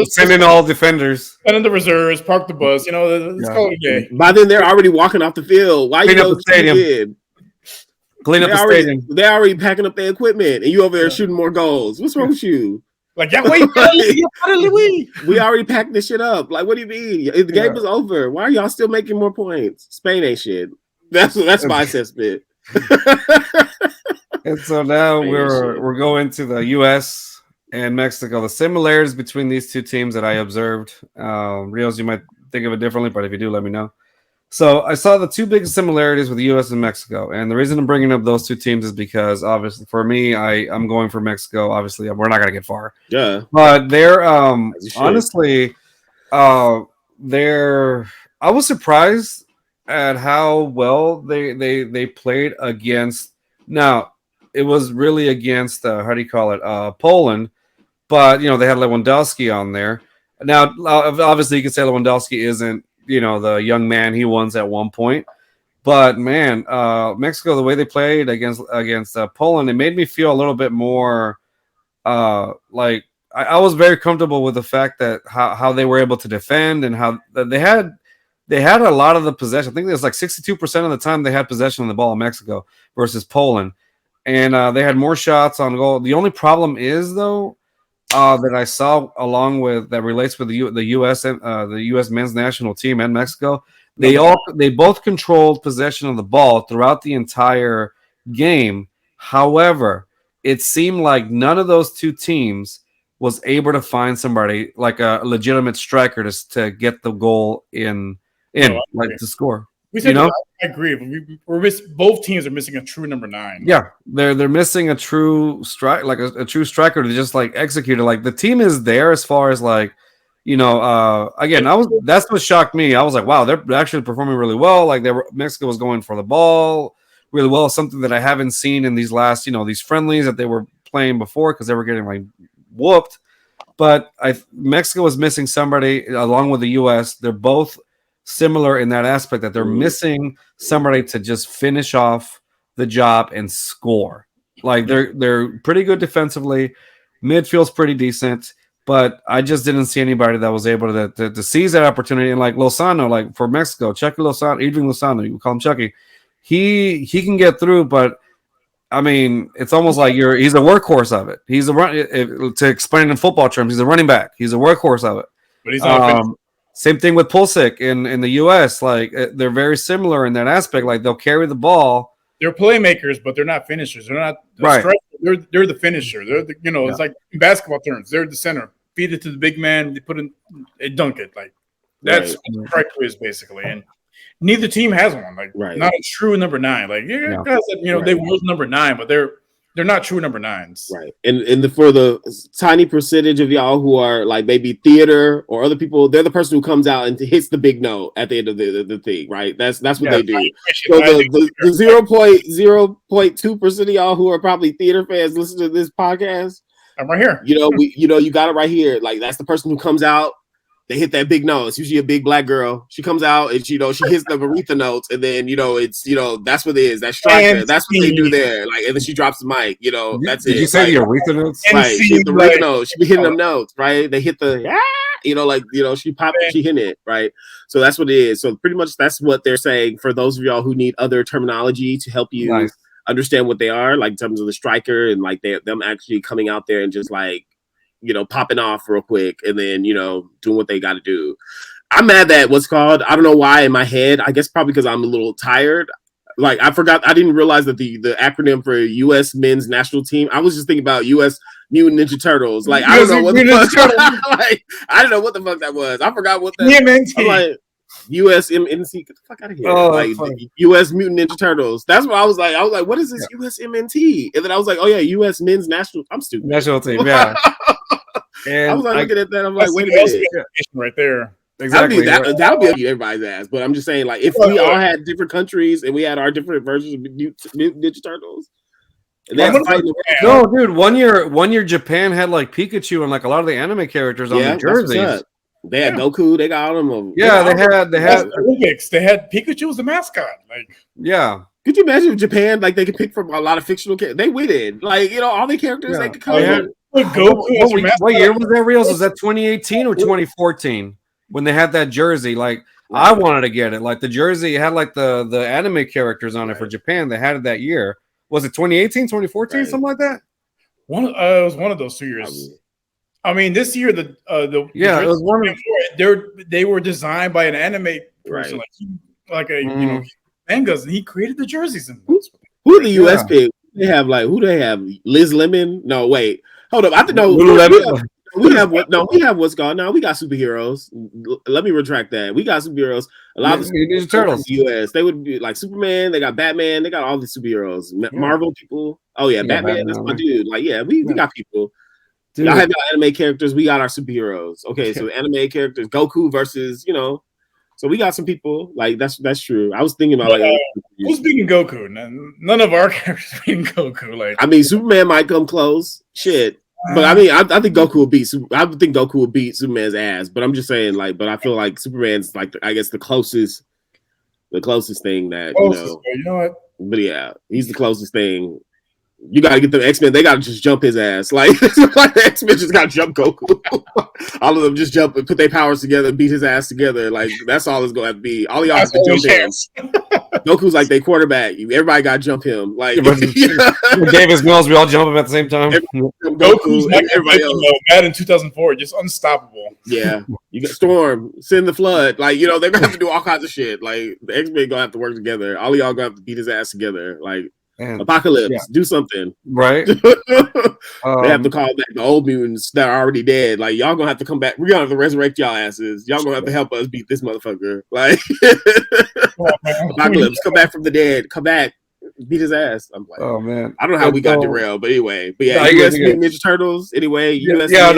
Send in all defenders. Send in the reserves, park the bus. Let's call it a day. By then they're already walking off the field. Why clean up the stadium? Clean up the stadium. They're already packing up their equipment, and you over there shooting more goals. What's wrong with you? Like, wait, we already packed this shit up. Like, what do you mean? The game is over. Why are y'all still making more points? Spain ain't shit. That's my assessment. And so now we're going to the U.S. and Mexico. The similarities between these 2 teams that I observed. Rios, you might think of it differently, but if you do, let me know. So I saw the 2 biggest similarities with the U.S. and Mexico, and the reason I'm bringing up those 2 teams is because obviously for me, I'm going for Mexico. Obviously, we're not gonna get far. Yeah, but they're honestly, they're. I was surprised at how well they played against. Now it was really against how do you call it? Poland, but they had Lewandowski on there. Now obviously you can say Lewandowski isn't. The young man he was at one point. But man, Mexico, the way they played against Poland, it made me feel a little bit more like I was very comfortable with the fact that how they were able to defend and how they had a lot of the possession. I think it was like 62% of the time they had possession of the ball in Mexico versus Poland. And they had more shots on goal. The only problem is though, that I saw along with that relates with the U.S. and the U.S. men's national team and Mexico. They both controlled possession of the ball throughout the entire game. However, it seemed like none of those 2 teams was able to find somebody like a legitimate striker to get the goal in to score. I agree. Both teams are missing a true number 9. Yeah, they're missing a true strike, like a true striker to just like execute it. Like the team is there as far as like, again, that's what shocked me. I was like, wow, they're actually performing really well. Like Mexico was going for the ball really well, something that I haven't seen in these last, these friendlies that they were playing before because they were getting like whooped. But Mexico was missing somebody along with the U.S. They're both similar in that aspect that they're missing somebody to just finish off the job and score. Like they're pretty good defensively, midfield's pretty decent, but I just didn't see anybody that was able to seize that opportunity. And like Lozano, like for Mexico, Chucky Lozano, Adrian Lozano, you call him Chucky, he can get through, but I mean, it's almost like he's a workhorse of it. He's to explain it in football terms, he's a running back. He's a workhorse of it. But he's not same thing with Pulisic in the U.S. Like they're very similar in that aspect. Like they'll carry the ball. They're playmakers, but they're not finishers. They're not right. They're the finisher. They're the, it's like in basketball terms. They're the center. Feed it to the big man. They dunk it. Like that's what striker is basically. And neither team has one. Like not a true number 9. Like guys that they were number 9, but they're not true number 9s. Right. And for the tiny percentage of y'all who are like maybe theater or other people, they're the person who comes out and hits the big note at the end of the thing, right? That's what they do. So the 0.2% of y'all who are probably theater fans listen to this podcast. I'm right here. You got it right here. Like that's the person who comes out. They hit that big note. It's usually a big black girl. She comes out and she hits the Aretha notes, and then it's that's what it is. That striker. That's what they do there. Like, and then she drops the mic. That's it. Did you say the Aretha notes? Right. She hit the Aretha notes. She be hitting them notes. Right. They hit the she popped. She hitting it. Right. So that's what it is. So pretty much that's what they're saying for those of y'all who need other terminology to help you understand what they are, like in terms of the striker and like them actually coming out there and just like popping off real quick and then doing what they got to do. I'm mad that I don't know why in my head. I guess probably because I'm a little tired. Like I forgot, I didn't realize that the acronym for U.S. Men's National Team. I was just thinking about U.S. Mutant Ninja Turtles. Like I don't know what the fuck. Like I don't know what the fuck that was. I forgot what that. I'm like USMNT. Get the fuck out of here. Like U.S. Mutant Ninja Turtles. That's what I was like. What is this USMNT? And then I was like, oh yeah, U.S. Men's National. I'm stupid. National Team. Yeah. And I was like looking at that. I'm like, wait a minute. Right there. Exactly. That would be everybody's ass. But I'm just saying, like, if we all had different countries and we had our different versions of Ninja Turtles, no, dude. One year, Japan had like Pikachu and like a lot of the anime characters on the jerseys. They had Goku. They got all of them. They had Olympics. They had Pikachu as the mascot. Like, yeah. Could you imagine if Japan, like, they could pick from a lot of fictional characters? They win. Like, all the characters they could come in. What year was that, Reels? Was that 2018 or 2014? When they had that jersey, like I wanted to get it. Like the jersey had like the anime characters on it for Japan. They had it that year. Was it 2018, 2014, something like that? It was one of those 2 years. I mean, this year it was one of they were designed by an anime person, like a mangas, and he created the jerseys. And who are the US pick? They have who they have? Liz Lemon? No, wait, hold up. I think we have what's called now. We got superheroes. Let me retract that. We got superheroes. A lot of the Turtles. In the US, they would be like Superman. They got Batman. They got all these superheroes. Marvel people. Oh yeah, Batman. That's my dude. Like we got people. Dude. Y'all have your anime characters. We got our superheroes. Okay, so anime characters, Goku versus So we got some people. Like that's true. I was thinking about who's beating Goku? None of our characters beating Goku. Like I mean, Superman might come close. Shit. But I mean, I think Goku will beat. I would think Goku will beat Superman's ass. But I'm just saying, but I feel like Superman's I guess the closest thing that You know what? But yeah, he's the closest thing. You got to get the X-Men. They got to just jump his ass. Like the X-Men just got to jump Goku. All of them just jump and put their powers together, and beat his ass together. Like that's all it's going to have to be. All y'all have to jump him. Goku's like their quarterback. Everybody got to jump him. Like Davis Mills, we all jump him at the same time. Goku's everybody else. Mad in 2004, just unstoppable. Yeah, you got Storm, send the flood. Like they're gonna have to do all kinds of shit. Like the X-Men gonna have to work together. All of y'all gonna have to beat his ass together. Like. Apocalypse, do something. Right. They have to call back the old mutants that are already dead. Like, y'all gonna have to come back. We're gonna have to resurrect y'all asses. Y'all gonna have to help us beat this motherfucker. Like, Apocalypse, come back from the dead. Come back. Beat his ass. I'm like, oh, man. I don't know how we got derailed, but anyway. But yeah, US Ninja Turtles, anyway. You're good. Yeah,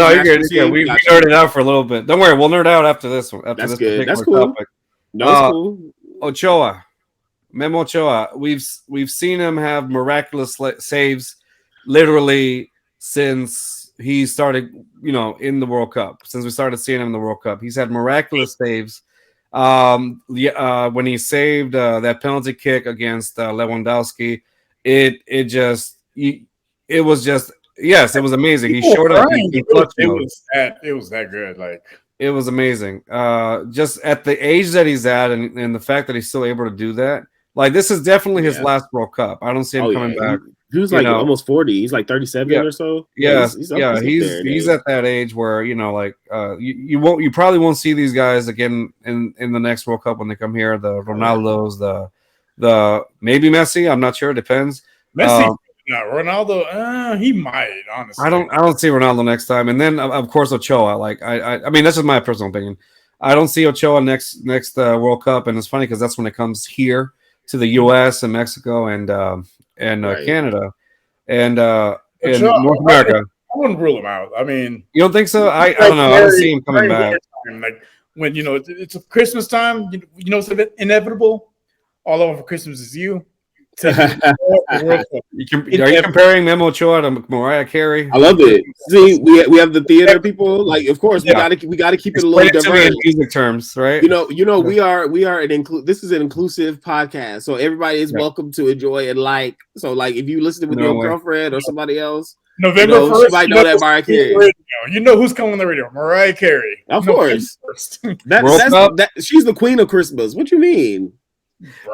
we nerded out for a little bit. Don't worry, we'll nerd out after this one. That's good. That's cool. Topic. No, it's cool. Ochoa. Memo Ochoa, we've seen him have miraculous saves literally since he started, in the World Cup. Since we started seeing him in the World Cup, he's had miraculous saves. When he saved that penalty kick against Lewandowski, it was amazing. He showed up. It was that good. Like it was amazing. Just at the age that he's at, and the fact that he's still able to do that. Like this is definitely his last World Cup. I don't see him coming back. He was almost 40. He's like 37 or so. Yeah, he's at that age where you probably won't see these guys again in the next World Cup when they come here. The Ronaldos, the maybe Messi. I'm not sure. It depends. Messi, Ronaldo. He might honestly. I don't see Ronaldo next time. And then of course Ochoa. Like I mean that's just my personal opinion. I don't see Ochoa next World Cup, and it's funny because that's when it comes here to the U.S. and Mexico and Canada and North America. I wouldn't rule him out. I mean, you don't think so? I don't know. I don't see him coming back. Like when it's a Christmas time, it's inevitable. All over for Christmas is you. Are you comparing Memo Ochoa to Mariah Carey? I love it. See, we have the theater people. Like, of course, we gotta keep it a little diverse in music terms, right? We are this is an inclusive podcast, so everybody is welcome to enjoy and like. So, like, if you listen with your girlfriend or somebody else, November 1st, she might know that Mariah Carey. You know who's coming on the radio? Mariah Carey, of course. She's the queen of Christmas. What you mean?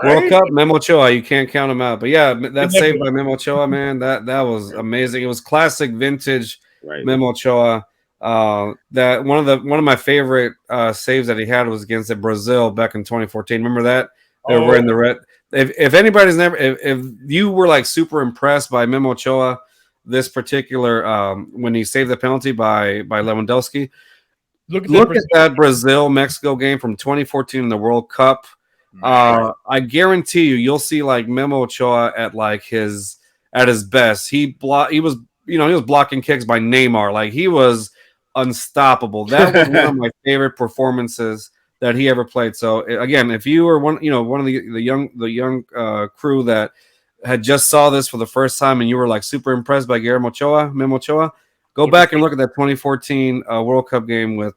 Right? World Cup, Memo Ochoa, you can't count him out. But yeah, that save by Memo Ochoa, man, that was amazing. It was classic vintage Memo Ochoa. That one of my favorite saves that he had was against Brazil back in 2014. Remember that they were wearing the red. If anybody's never, if you were like super impressed by Memo Ochoa, this particular when he saved the penalty by Lewandowski, look at that Brazil Mexico game from 2014 in the World Cup. I guarantee you'll see like Memo Ochoa at like his best. He was blocking kicks by Neymar. Like he was unstoppable. That was one of my favorite performances that he ever played. So again, if you were one of the young crew that had just saw this for the first time and you were like super impressed by Memo Ochoa, go back and look at that 2014 World Cup game with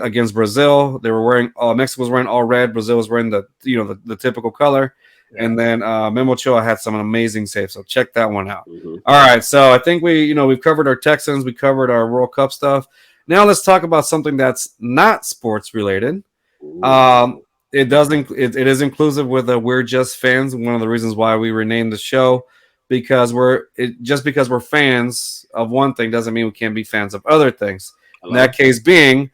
against Brazil. They were wearing Mexico was wearing all red. Brazil was wearing the typical color. Yeah. And then Memo Ochoa had some amazing saves. So check that one out. Mm-hmm. All right. So I think we've covered our Texans. We covered our World Cup stuff. Now let's talk about something that's not sports related. It is inclusive with We're Just Fans. One of the reasons why we renamed the show, because just because we're fans of one thing doesn't mean we can't be fans of other things. In that case being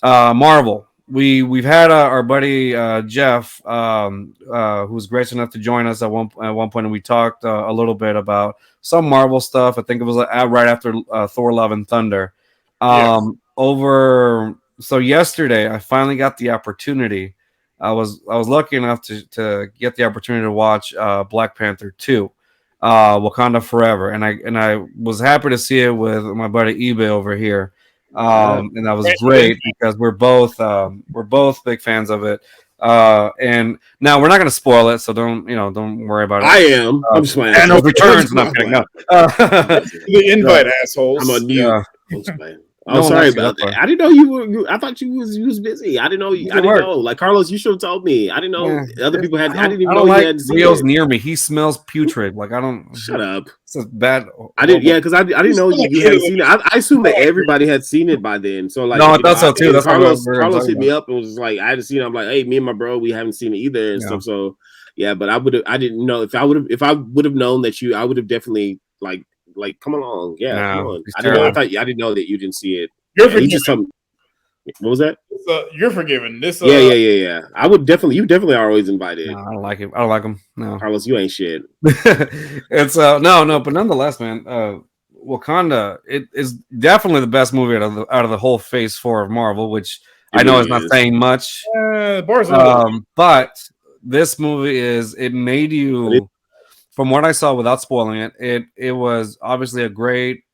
Marvel. We've had our buddy Jeff, who's gracious enough to join us at one point, and we talked a little bit about some Marvel stuff. I think it was right after Thor: Love and Thunder. So yesterday, I finally got the opportunity. I was lucky enough to get the opportunity to watch Black Panther 2, Wakanda Forever, and I was happy to see it with my buddy eBay over here. And that was great because we're both big fans of it. And now we're not going to spoil it, so don't worry about it. I am. I'm just playing. And no returns. No, I'm kidding. No. The invite assholes. I'm on mute. I'm just playing. I'm sorry about that. I didn't know you were. I thought you was busy. I didn't know. I didn't know. Like Carlos, you should have told me. I didn't know other people had. I didn't even know you had. Rio's near me. He smells putrid. Like I don't. Shut up. It's bad. I didn't. Yeah, because I didn't know you hadn't seen it. I assumed that everybody had seen it by then. So like, no, I thought so too. That's Carlos hit me up and was like, I hadn't seen it. I'm like, hey, me and my bro, we haven't seen it either and stuff. So yeah, but I didn't know if I would have known that I would have definitely like come along. Yeah, come on. I didn't know that you didn't see it. You're forgiven. What was that? You're forgiven. This. Yeah. I would definitely. You definitely are always invited. No, I don't like him. I don't like him. No, Carlos, you ain't shit. It's no, but nonetheless, man. Wakanda. It is definitely the best movie out of the whole Phase 4 of Marvel, which I know is not saying much. But this movie it made you. From what I saw, without spoiling it was obviously a great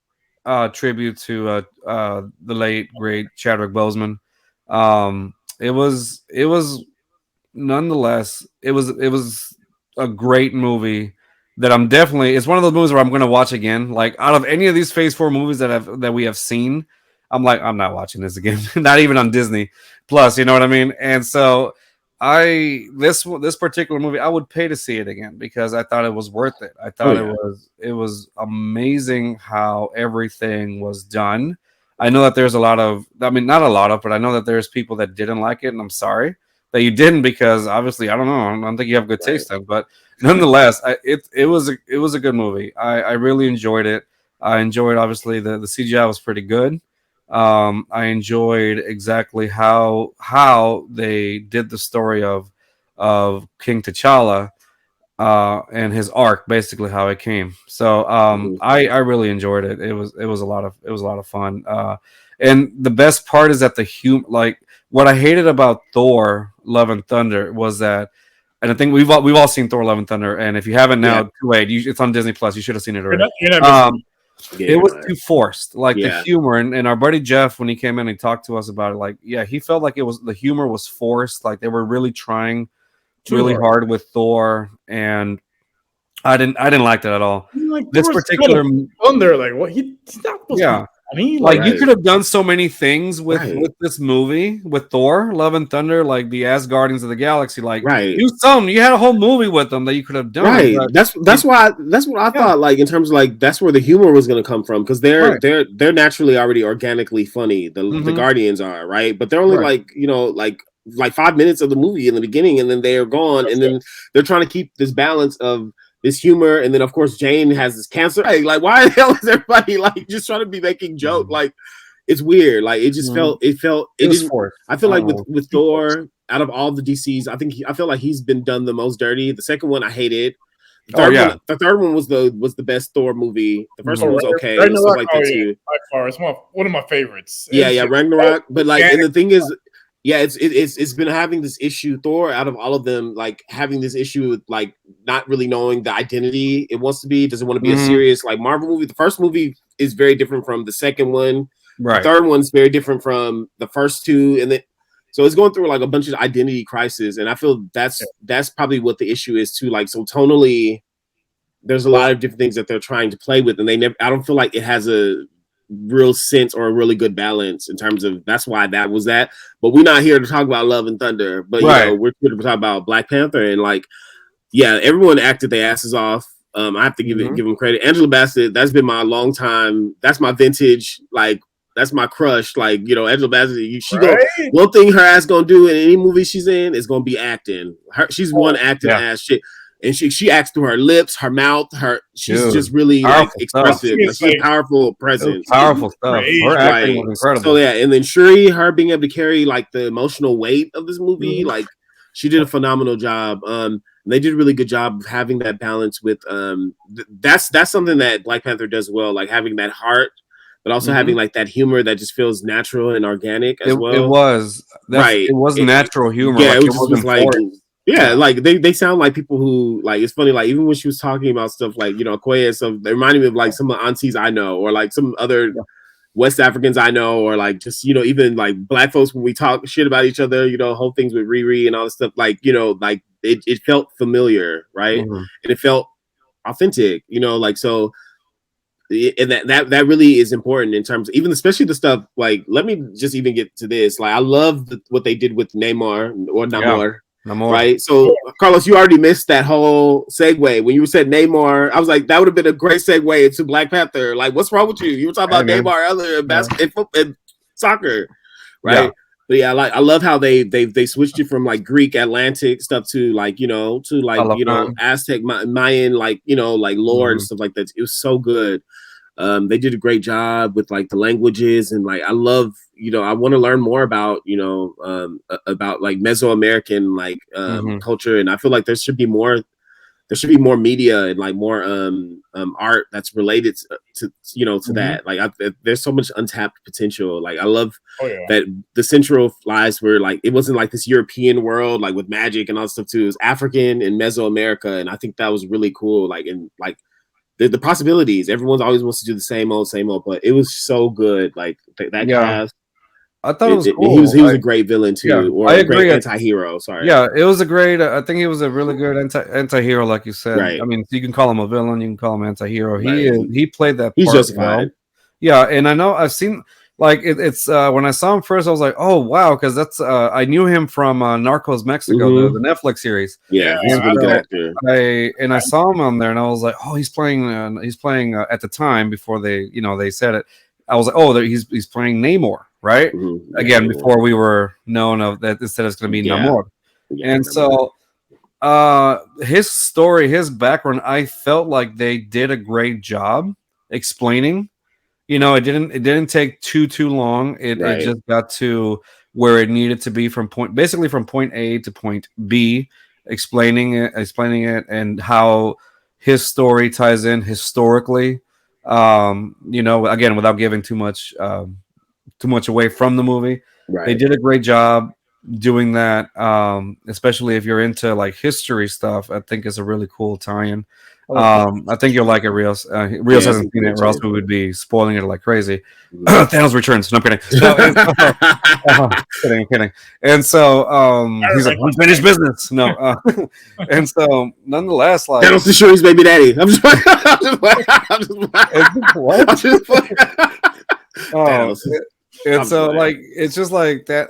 tribute to the late great Chadwick Boseman. It was nonetheless it was a great movie that it's one of those movies where I'm going to watch again. Like out of any of these Phase 4 movies that we have seen, I'm like, I'm not watching this again. Not even on Disney Plus, you know what I mean? And so this particular movie, I would pay to see it again because I thought it was worth it. I thought it was amazing how everything was done. I know that there's not a lot of, but I know that there's people that didn't like it, and I'm sorry that you didn't because obviously I don't know. I don't think you have good taste then, but nonetheless, it was a good movie. I really enjoyed it. I enjoyed obviously the CGI was pretty good. I enjoyed exactly how they did the story of King T'Challa and his arc, basically how it came. So I really enjoyed it. It was a lot of fun. And the best part is that like what I hated about Thor: Love and Thunder was that, and I think we've all seen Thor: Love and Thunder, and if you haven't now, too late. It's on Disney Plus. You should have seen it already. It was too forced, like the humor, and our buddy Jeff, when he came in and talked to us about it, like he felt like the humor was forced, like they were really trying really hard with Thor, and I didn't like that at all. Like, this particular Thunder, like what he's not supposed to. I mean, like you could have done so many things with this movie with Thor: Love and Thunder, like the Asgardians of the Galaxy. Like, you had a whole movie with them that you could have done. Right. That's what I thought. Like in terms of like that's where the humor was going to come from because they're naturally already organically funny. The Guardians are right, but they're only like 5 minutes of the movie in the beginning, and then they are gone, and then they're trying to keep this balance of this humor, and then of course Jane has this cancer. Hey, like why the hell is everybody like just trying to be making joke? Like it's weird. Like it just felt it didn't. Forced. I feel like with Thor, out of all the DCs, I feel like he's been done the most dirty. The second one I hated. The third one was the best Thor movie. The first one was okay. Ragnarok, like that too. By far, it's one of my favorites. Yeah, Ragnarok. But like, and the thing is, it's been having this issue. Thor, out of all of them, like having this issue with like not really knowing the identity it wants to be. Doesn't want to be a serious like Marvel movie. The first movie is very different from the second one. Right. The third one's very different from the first two, and then so it's going through like a bunch of identity crisis. And I feel that's probably what the issue is too. Like so tonally, there's a lot of different things that they're trying to play with, and I don't feel like it has a real sense or a really good balance in terms of that's why that was that. But we're not here to talk about Love and Thunder, but you know, we're here to talk about Black Panther. And like, yeah, everyone acted their asses off. I have to give them credit. Angela Bassett, that's been my long time. That's my vintage. Like, that's my crush. Like, you know, Angela Bassett. One thing her ass gonna do in any movie she's in is gonna be acting. She's one acting ass shit. And she acts through her lips, her mouth, she's just really like expressive. She's a powerful presence. Powerful stuff. Her acting was incredible. So yeah, and then Shuri, her being able to carry like the emotional weight of this movie, like she did a phenomenal job. They did a really good job of having that balance with that's something that Black Panther does well, like having that heart, but also having like that humor that just feels natural and organic as well. It was It was natural humor. Yeah, like, it was like. Yeah, like they sound like people who like it's funny, like even when she was talking about stuff like, you know, Okoye and stuff, they reminded me of like some of the aunties I know, or like some other West Africans I know, or like just, you know, even like Black folks when we talk shit about each other, you know, whole things with Riri and all this stuff, like, you know, like it felt familiar, right? And it felt authentic, you know, like so. And that really is important in terms of even especially the stuff like, let me just even get to this, like I love what they did with Namor or Namor. Right, so Carlos, you already missed that whole segue when you said Namor. I was like, that would have been a great segue into Black Panther. Like, what's wrong with you? You were talking about Namor earlier in basketball and soccer, right? But yeah, like I love how they switched it from like Greek Atlantic stuff to like, you know, Aztec Mayan, like, you know, like lore and stuff like that. It was so good. They did a great job with like the languages, and like I love, you know, I want to learn more about, you know, about like Mesoamerican like culture, and I feel like there should be more media and like more art that's related to you know, to that. Like there's so much untapped potential. Like I love that the central lies were like it wasn't like this European world like with magic and all that stuff too. It was African and Mesoamerica, and I think that was really cool. Like and like the possibilities. Everyone's always wants to do the same old, but it was so good. Like that cast. I thought it was cool. He was a great villain too, or a great anti-hero. Sorry. Yeah, it was a great. I think he was a really good anti-hero, like you said. Right. I mean, you can call him a villain, you can call him anti-hero. He played that. He's part justified. well. Yeah, and I know I've seen like it's when I saw him first, I was like, oh wow, because that's I knew him from Narcos Mexico, the Netflix series. Yeah, he's a really good actor. I saw him on there, and I was like, oh, he's playing at the time before they said it. I was like, oh, he's playing Namor, right? Again, before we were known of that, instead it's going to be Namor. And so his story, his background, I felt like they did a great job explaining. You know, it didn't take too long. It just got to where it needed to be from point A to point B, explaining it and how his story ties in historically. You know, again, without giving too much away from the movie. They did a great job doing that, especially if you're into like history stuff. I think it's a really cool tie-in. I think you'll like it, Rios. Rios hasn't seen it, or else we would be spoiling it like crazy. Thanos returns. No, I'm kidding. Kidding. And so he's like, unfinished business. No. And so nonetheless, like Thanos is sure he's baby daddy. I'm just playing. What? I'm just playing. And so like it's just like that.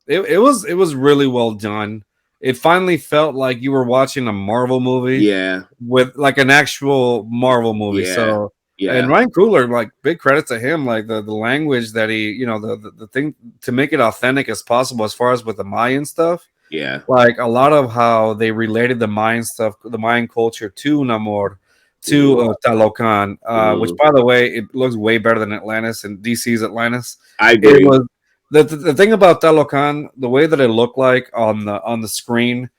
It was really well done. It finally felt like you were watching a Marvel movie, with like an actual Marvel movie. So, and Ryan Coogler, like big credit to him, like the language that he, you know, the thing to make it authentic as possible, as far as with the Mayan stuff. Yeah, like a lot of how they related the Mayan stuff, the Mayan culture to Namor, to Talocan, which, by the way, it looks way better than Atlantis and DC's Atlantis. I agree. It was the thing about Talocan, the way that it looked like on the screen.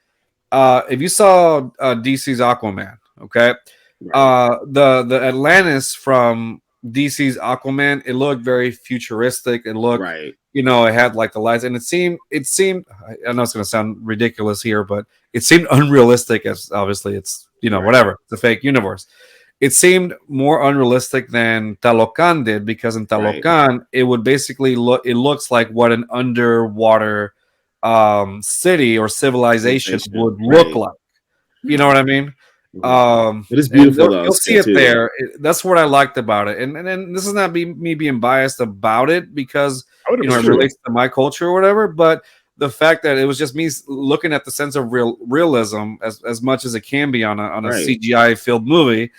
If you saw DC's Aquaman, okay, the Atlantis from DC's Aquaman, it looked very futuristic. It looked, it had like the lights, and it seemed. I know it's going to sound ridiculous here, but it seemed unrealistic. As obviously, it's whatever. It's a fake universe. It seemed more unrealistic than Talocan did, because in Talocan, it would basically look. It looks like what an underwater city or civilization would look like. You know what I mean? It is beautiful though. You'll see it there. That's what I liked about it. And this is not me being biased about it, because it relates to my culture or whatever, but the fact that it was just me looking at the sense of realism as much as it can be on a CGI filled movie,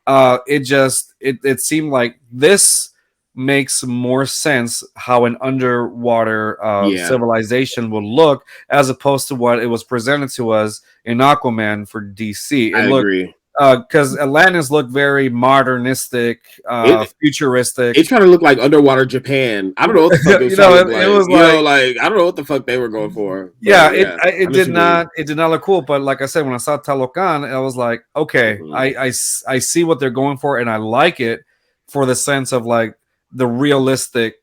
it seemed like this makes more sense how an underwater civilization would look, as opposed to what it was presented to us in Aquaman for DC. I agree. Because Atlantis looked very modernistic, futuristic. It's trying to look like underwater Japan. I don't know what the fuck it was. It was like I don't know what the fuck they were going for. It did not look cool. But like I said, when I saw Talocan, I was like, okay, I see what they're going for, and I like it for the sense of like the realistic,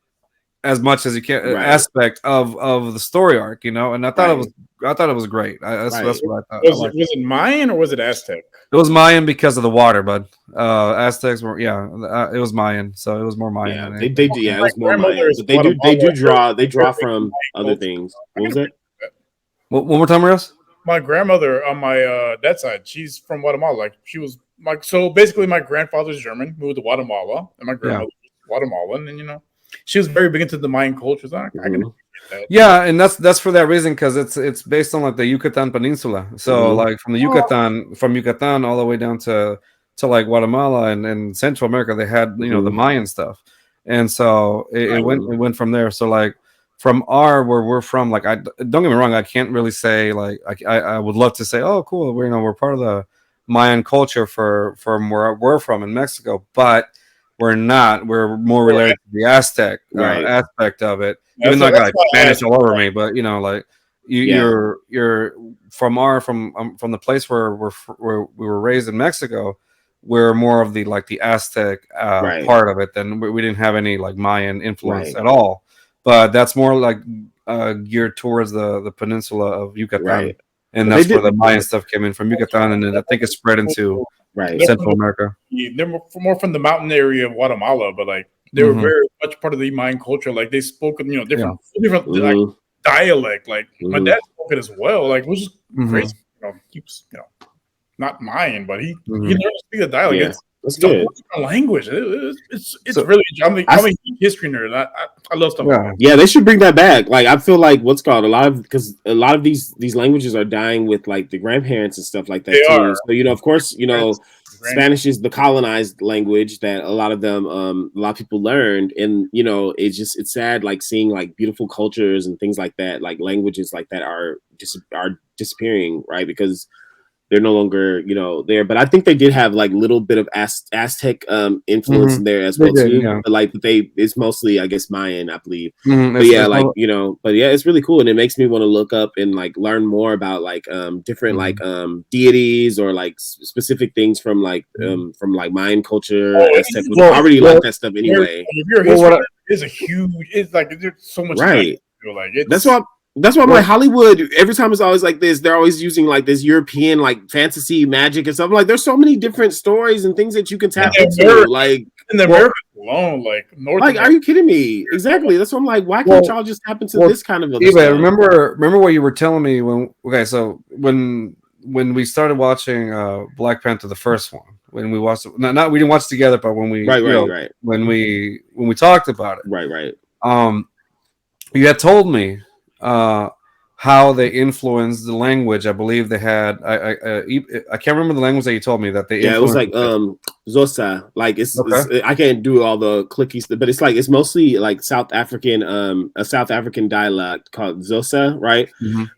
as much as you can, aspect of the story arc, and I thought it was great. That's what I thought. Was it Mayan or was it Aztec? It was Mayan because of the water, bud. Aztecs were it was Mayan, so it was more Mayan. It was more Mayan. But they draw from other things. What was it? One more time, Rios? My grandmother on my dad's side, she's from Guatemala. Like she was so basically my grandfather's German, moved to Guatemala, and my grandmother was Guatemalan, and she was very big into the Mayan cultures. I can that. Yeah, and that's for that reason, because it's based on like the Yucatan Peninsula. So like from Yucatan all the way down to like Guatemala and Central America, they had the Mayan stuff, and so it went from there. So like from where we're from, like don't get me wrong, I can't really say like I would love to say, oh cool, we're part of the Mayan culture from where we're from in Mexico, but we're not. We're more related to the Aztec aspect of it. Even though I got like Spanish all over me, but like you're from the place where we were raised in Mexico. We're more of the Aztec part of it. Than we didn't have any like Mayan influence at all. But that's more like geared towards the peninsula of Yucatan, and that's where the Mayan stuff came in from Yucatan, and then I think it spread into Central America. They're more from the mountain area of Guatemala, but like they were very much part of the Mayan culture. Like they spoke, different like dialect. Like my dad spoke it as well. Like it was just crazy. Keeps not Mayan, but he learned to speak the dialect. It's good language. It's really. I'm a history nerd. I love stuff. Yeah, they should bring that back. Like I feel like because a lot of these languages are dying with like the grandparents and stuff like that too. So of course, Spanish is the colonized language that a lot of people learned, and it's sad like seeing like beautiful cultures and things like that, like languages like that are disappearing, right? Because they're no longer, there. But I think they did have like a little bit of Aztec influence in there as well too. Yeah. But it's mostly, I guess, Mayan, I believe. But it's really cool, and it makes me want to look up and like learn more about like different like deities or like specific things from Mayan culture. Aztec. I already like that stuff anyway. If you're a history, it's a huge. It's like there's so much. Right. That's why I'm like Hollywood. Every time it's always like this. They're always using like this European like fantasy magic and stuff. Like there's so many different stories and things that you can tap into. Like in the America alone, like North. Like, are you kidding me? Exactly. That's what I'm like. Why can't y'all just tap into this kind of? Remember what you were telling me when? Okay, so when we started watching Black Panther, the first one, when we watched it, not we didn't watch it together, but when we when we talked about it, you had told me how they influenced the language. I believe they had. I can't remember the language that you told me that they. Yeah, it was like Xhosa. Like it's I can't do all the clickies, but it's mostly like South African, a South African dialect called Xhosa, right?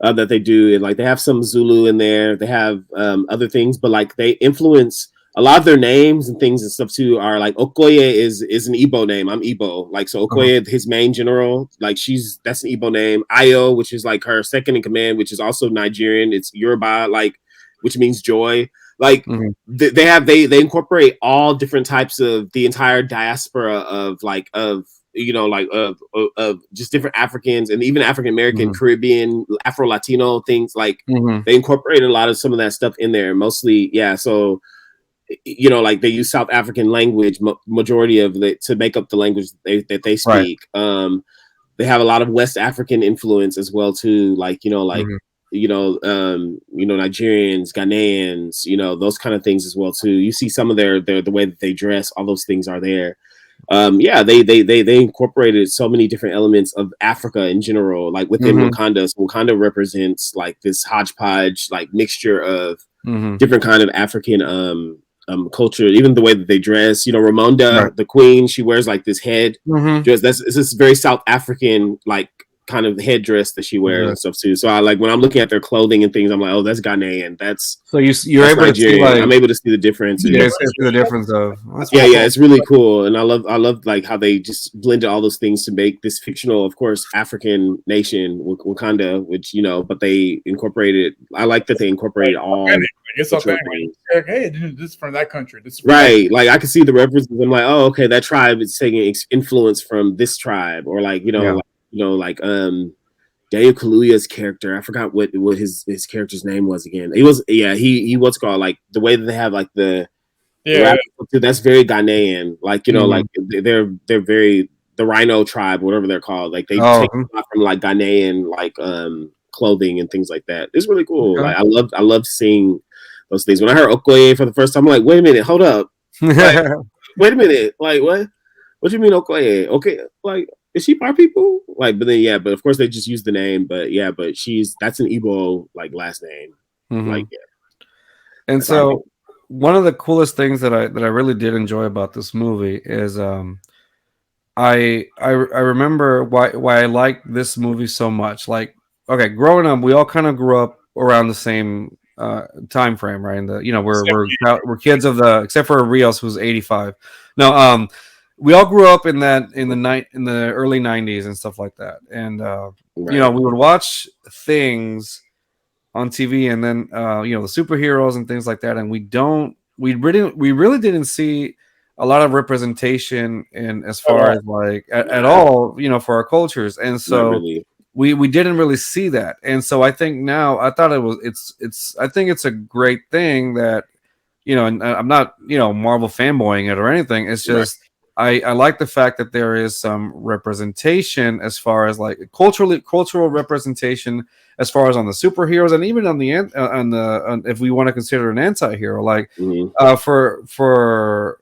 That they do, and like they have some Zulu in there. They have other things, but like they influence a lot of their names and things and stuff too are like Okoye is an Igbo name. I'm Igbo. Like so Okoye, his main general, like that's an Igbo name. Ayo, which is like her second in command, which is also Nigerian. It's Yoruba, like which means joy. Like they incorporate all different types of the entire diaspora of just different Africans and even African American, Caribbean, Afro Latino things. Like they incorporated a lot of some of that stuff in there. Mostly, yeah. So like they use South African language majority of it to make up the language that they speak. Right. They have a lot of West African influence as well too. Like Nigerians, Ghanaians, those kind of things as well too. You see some of their the way that they dress, all those things are there. They incorporated so many different elements of Africa in general, like within Wakanda. So Wakanda represents like this hodgepodge, like mixture of different kind of African culture, even the way that they dress. Ramonda, the queen, she wears like this head dress. It's this very South African like kind of headdress that she wears and stuff too. So I like when I'm looking at their clothing and things, I'm like, oh, that's Ghanaian. That's so you're able Nigerian. to see like I'm able to see the difference. The difference of it's really cool, and I love like how they just blended all those things to make this fictional, of course, African nation Wakanda, which but they incorporated. I like that they incorporated all. It's okay. Like, hey, this is from that country. This is right. Like I can see the references. I'm like, oh, okay, that tribe is taking influence from this tribe, or like Daniel Kaluuya's character. I forgot what his character's name was again. He what's called like the way that they have like the that's very Ghanaian. Like like they're very the Rhino tribe, whatever they're called. Like they take a lot from like Ghanaian like clothing and things like that. It's really cool. Okay. Like I love seeing those things. When I heard Okoye for the first time, I'm like, wait a minute, hold up. Like, wait a minute. Like what? What do you mean Okoye? Okay, like is she our people? Like, but then but of course they just use the name. But but that's an Igbo like last name. Like And so one of the coolest things that I really did enjoy about this movie is I remember why I like this movie so much. Like, okay, growing up, we all kind of grew up around the same time frame, right? And we're kids of the, except for Rios, who's 85. No, we all grew up in the early 90s and stuff like that. And we would watch things on TV, and then the superheroes and things like that, and we really didn't see a lot of representation in as far as like at all, for our cultures. And so we didn't really see that. And so I think now I think it's a great thing that, and I'm not, Marvel fanboying it or anything. It's just, I like the fact that there is some representation as far as like cultural representation as far as on the superheroes, and even on the if we want to consider an anti-hero, like for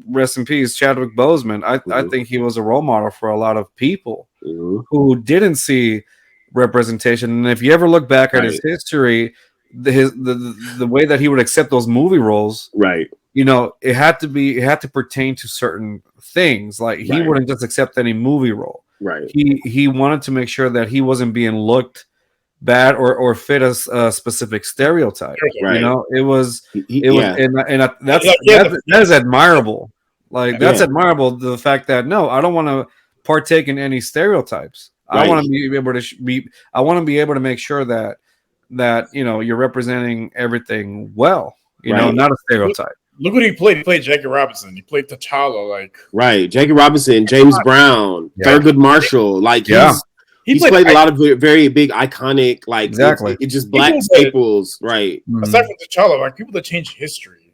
rest in peace, Chadwick Boseman. I think he was a role model for a lot of people who didn't see representation. And if you ever look back at his history, the way that he would accept those movie roles, it had to pertain to certain things. Like he wouldn't just accept any movie role. He wanted to make sure that he wasn't being looked bad or fit a specific stereotype. It was that is admirable. Like that's admirable. The fact that I don't want to partake in any stereotypes. I want to be able to I want to be able to make sure that you're representing everything well. Not a stereotype. Look what he played. He played Jackie Robinson. He played T'Challa. Jackie Robinson, James Brown, Thurgood Marshall. Like he's played a lot of very big iconic, like exactly. It's just black staples, right? Aside from T'Challa, like people that change history.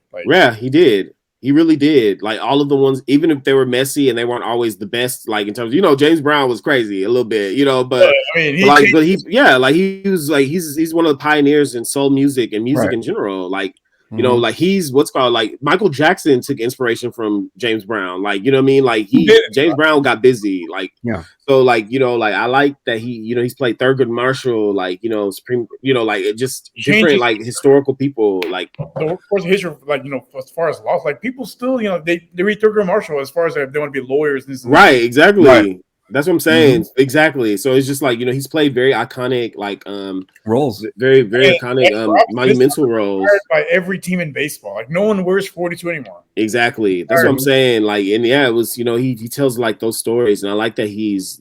He did. He really did. Like all of the ones, even if they were messy and they weren't always the best, like in terms of, James Brown was crazy a little bit, but he's one of the pioneers in soul music and music in general. Like, like he's what's called like Michael Jackson took inspiration from James Brown. Like, you know what I mean? Like James Brown got busy. Like, so like, like I like that he's played Thurgood Marshall, like, Supreme, like it just different like historical people. Like of course history, like, as far as laws, like people still, they read Thurgood Marshall as far as they want to be lawyers and exactly. That's what I'm saying. Exactly. So it's just like, he's played very iconic, like roles, very, very iconic, monumental roles by every team in baseball. Like no one wears 42 anymore. Exactly. That's what I'm saying. Like, and yeah, it was, he tells like those stories, and I like that he's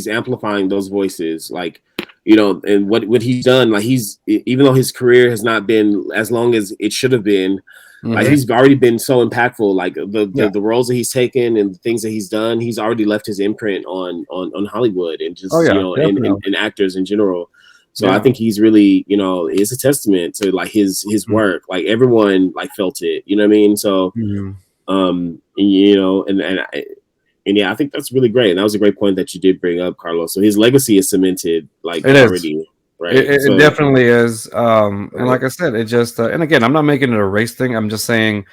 amplifying those voices, like, and what he's done. Like, even though his career has not been as long as it should have been, like he's already been so impactful. Like the roles that he's taken and the things that he's done, he's already left his imprint on Hollywood and just and actors in general. So I think he's really, it's a testament to like his work. Like everyone like felt it, you know what I mean? So, and yeah, I think that's really great. And that was a great point that you did bring up, Carlos. So his legacy is cemented, like already. Right. It definitely is. And like I said, it just, and again, I'm not making it a race thing. I'm just saying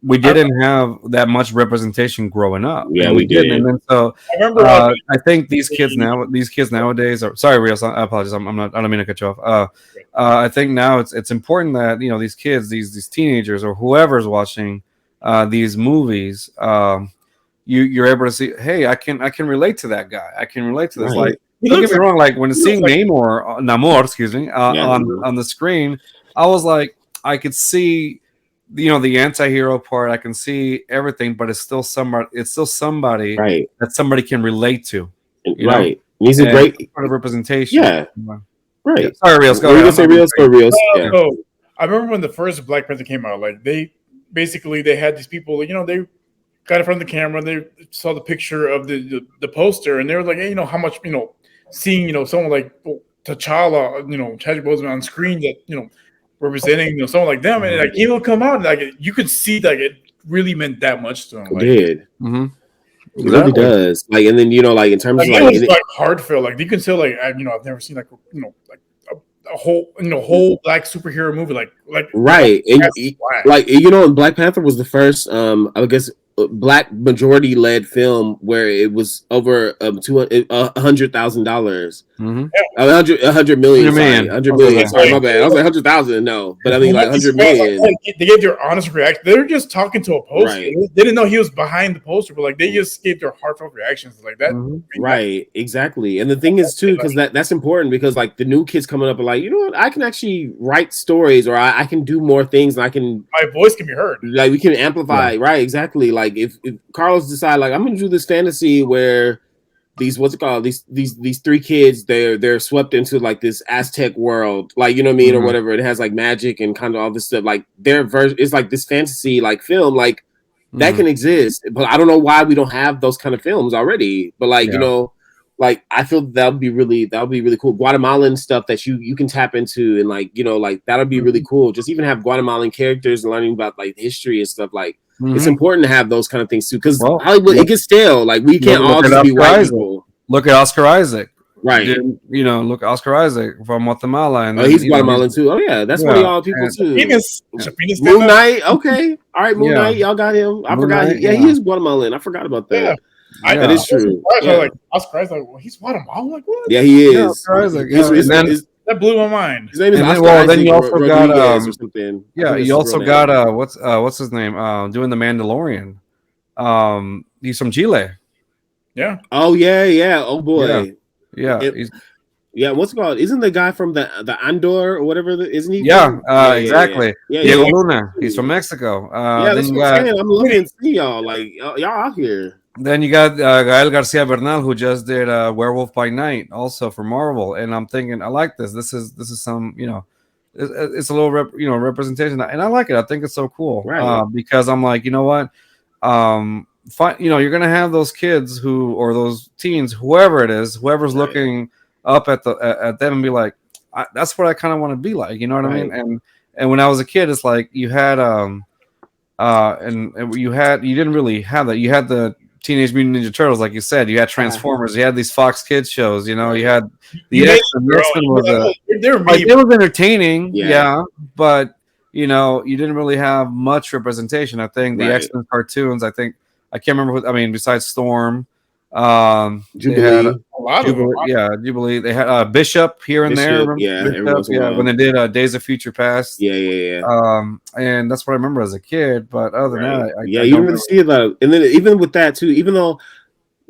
we didn't have that much representation growing up. Yeah, we did. And then so I remember I think these kids nowadays are sorry, Rios, I apologize. I don't mean to cut you off. I think now it's important that, these kids, these teenagers or whoever's watching these movies, you're able to see, hey, I can relate to that guy. I can relate to this. Like, don't get me wrong. Like when seeing Namor, excuse me, on the screen, I was like, I could see, the anti-hero part. I can see everything, but it's still somebody. It's still somebody that somebody can relate to. Right. He's a great part of representation. Yeah. Right. Yeah. Sorry, Rios. Go ahead. Rios. I remember when the first Black Panther came out. Like they had these people. They got in front of the camera. They saw the picture of the poster, and they were like, hey, how much seeing, someone like T'Challa, Chadwick Boseman on screen that, representing, someone like them, and like he will come out, and like you could see like it really meant that much to him. Like, it did. It really does. Like, and then like in terms of it was like heartfelt. Like you can tell, like I've never seen like like a whole Black superhero movie like right. And like Black Panther was the first I guess Black majority led film where it was over $100,000, $100 million. Sorry, my bad. I was like 100,000. No, but I mean like 100 million. They gave their honest reaction. They were just talking to a poster. Right. They didn't know he was behind the poster, but like they just gave their heartfelt reactions like that. Right, exactly. And the thing is too, because that's important because like the new kids coming up are like, what, I can actually write stories, or I can do more things, and my voice can be heard. Like we can amplify. Right, exactly. Like if Carlos decide like I'm gonna do this fantasy where these these three kids they're swept into like this Aztec world, like you know what I mean, or whatever. It has like magic and kind of all this stuff. Like their version is like this fantasy like film, like that can exist. But I don't know why we don't have those kind of films already. But like like I feel that would be really cool. Guatemalan stuff that you can tap into, and like like that would be really cool. Just even have Guatemalan characters and learning about like history and stuff like. It's important to have those kind of things too, because Hollywood it gets stale. Like we can't all just be white people. Look at Oscar Isaac, right? Look at Oscar Isaac from Guatemala, and he's Guatemalan too. Oh yeah, that's one of y'all people too. Moon Knight, okay, all right, Moon Knight, y'all got him. I forgot. He is Guatemalan. I forgot about that. That is true. Like Oscar Isaac, well, he's Guatemalan. Like what? Yeah, he is. Yeah, Oscar Isaac. That blew my mind. His name is Oscar Isaac. Then you also got or something. Yeah, you also got what's his name? Doing the Mandalorian. He's from Chile. Yeah. Oh yeah. Oh boy. Yeah. What's it called? Isn't the guy from the Andor or whatever? Isn't he? Exactly. Diego Luna. He's from Mexico. That's what I'm saying. I'm looking to see y'all. Like y'all out here. Then you got Gael Garcia Bernal, who just did Werewolf by Night, also for Marvel, and I'm thinking I like this. This is some it's a little representation, and I like it. I think it's so cool, right? Because I'm like, you know what, you're gonna have those kids or those teens, whoever it is, whoever's looking up at them and be like, that's what I kind of want to be like, you know what I mean? And when I was a kid, it's like you had you didn't really have that. You had the Teenage Mutant Ninja Turtles, like you said. You had Transformers. You had these Fox Kids shows. You had the X-Men. It was entertaining, but you didn't really have much representation. I think the X-Men cartoons. I can't remember. Besides Storm, Jubilee. They had a lot of them. Jubilee. They had Bishop here and there. Bishop, when they did Days of Future Past. And that's what I remember as a kid. But other than that, you don't really see it. And then even with that too, even though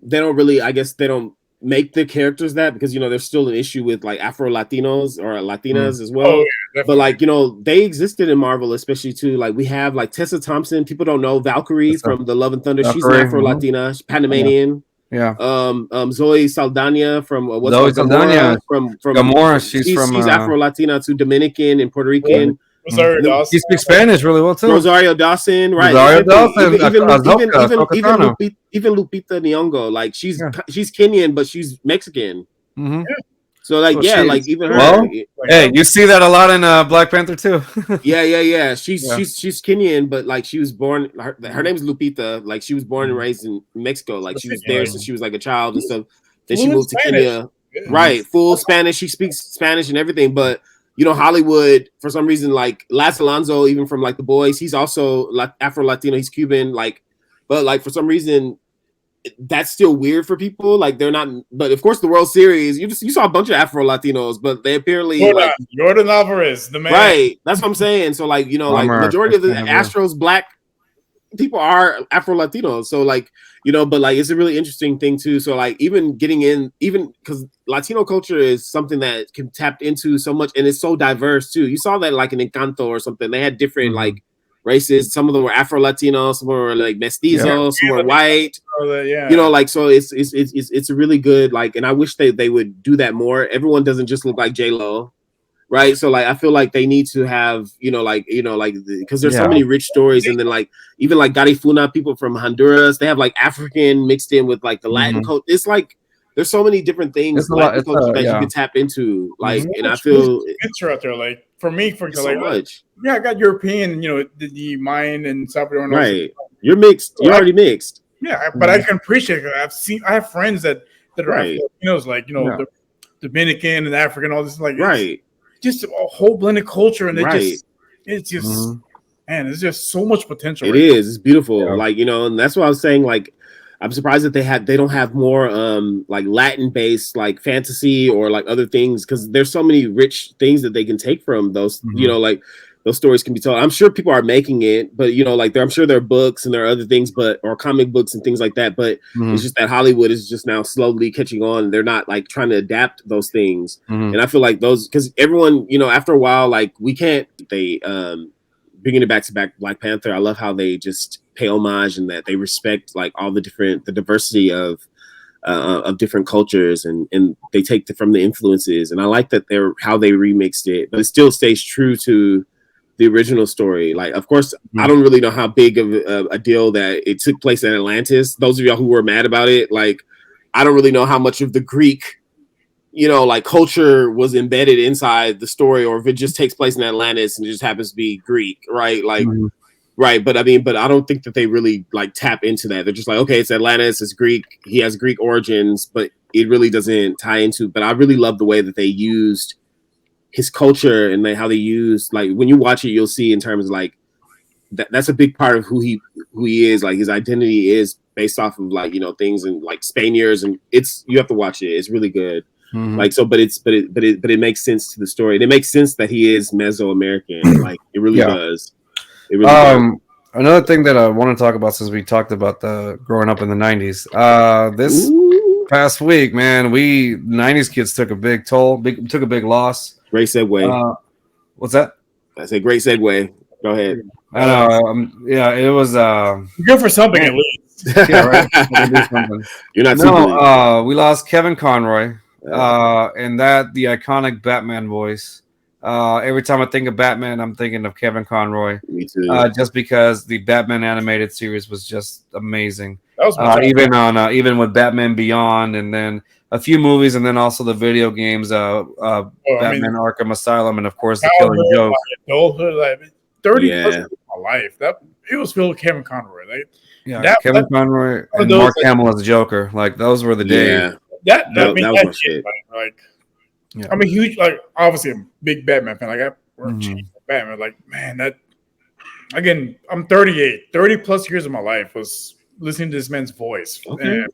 they don't really, I guess they don't make the characters that, because there's still an issue with like Afro Latinos or Latinas as well. But like they existed in Marvel, especially too. Like we have like Tessa Thompson. People don't know Valkyrie from the Love and Thunder. Valkyrie, she's an Afro Latina, Panamanian. Yeah. Zoe Saldana from Zoe Saldana from Gamora. She's Afro Latina to Dominican and Puerto Rican. Rosario Dawson. She speaks Spanish really well too. Rosario Dawson, right? Even Lupita Nyong'o, like she's Kenyan, but she's Mexican. Mm-hmm. So like like even her. Well, hey, you see that a lot in Black Panther too. yeah. She's Kenyan, but like she was born. Her name's Lupita. Like she was born and raised in Mexico. Like she was there since she was like a child and stuff. Then she moved to Kenya. Right, full Spanish. She speaks Spanish and everything, but. Hollywood, for some reason, like Laz Alonso, even from like The Boys, he's also Afro Latino, he's Cuban, but like for some reason, that's still weird for people. Like they're not, but of course, the World Series, you saw a bunch of Afro Latinos, but they apparently Jordan Alvarez, the man, right? That's what I'm saying. So like majority of the Astros black people are Afro Latinos. So like but like it's a really interesting thing too. So like even getting in, even because Latino culture is something that can tap into so much, and it's so diverse too. You saw that like in Encanto or something. They had different like races. Some of them were Afro Latino, some were like mestizos, some were white. Like so it's a really good like, and I wish they would do that more. Everyone doesn't just look like J-Lo. Right, so like I feel like they need to have because there's so many rich stories, and then like even like Garifuna, people from Honduras, they have like African mixed in with like the Latin code. It's like there's so many different things that you can tap into, like, and I feel it's out there. Like for me, for so much. Yeah, I got European, the Mayan and Salvadoran. Right, you're mixed. You're already mixed. Yeah, but I can appreciate it. I have friends that are Filipinos, like the Dominican and African, all this like right. Just a whole blended culture, and it's just man, there's just so much potential. It is. It's beautiful. Like and that's what I was saying. Like, I'm surprised that they don't have more like Latin based like fantasy or like other things, because there's so many rich things that they can take from those. Like those stories can be told. I'm sure people are making it, but like I'm sure there are books and there are other things, or comic books and things like that. But it's just that Hollywood is just now slowly catching on. They're not like trying to adapt those things, and I feel like those, because everyone, after a while, like we can't. They bringing it back to Black Panther. I love how they just pay homage and that they respect like all the diversity of different cultures, and they take from the influences. And I like that how they remixed it, but it still stays true to the original story. Like, of course, I don't really know how big of a deal that it took place in Atlantis. Those of y'all who were mad about it, like, I don't really know how much of the Greek, like culture was embedded inside the story, or if it just takes place in Atlantis and it just happens to be Greek, right? Like, right. But I don't think that they really like tap into that. They're just like, okay, it's Atlantis, it's Greek. He has Greek origins, but it really doesn't tie into. But I really love the way that they used his culture, and how they use, like, when you watch it, you'll see in terms of like that's a big part of who he is. Like his identity is based off of like things and like Spaniards, and you have to watch it. It's really good. Like so, but it makes sense to the story. And it makes sense that he is Mesoamerican. Like it really does. It really does. Another thing that I want to talk about, since we talked about the growing up in the 90s, this past week, man, 90s kids took a big toll, took a big loss. Great segue. What's that? I said great segue. Go ahead. I know. It was good for something at least. Yeah, right. You're not. We lost Kevin Conroy, and the iconic Batman voice. Every time I think of Batman, I'm thinking of Kevin Conroy. Me too. Just because the Batman animated series was just amazing. That was even with Batman Beyond, and then a few movies, and then also the video games, Batman Arkham Asylum, and of course the Killing Joke. Adulthood, like 30 plus of my life, it was filled with Kevin Conroy. Like, Kevin Conroy and Mark Hamill as Joker. Like those were the days. That was my shit. I'm a huge, like, obviously I'm a big Batman fan. Like I work Batman. Like, man, again, I'm 38. 30 plus years of my life was listening to this man's voice. Okay.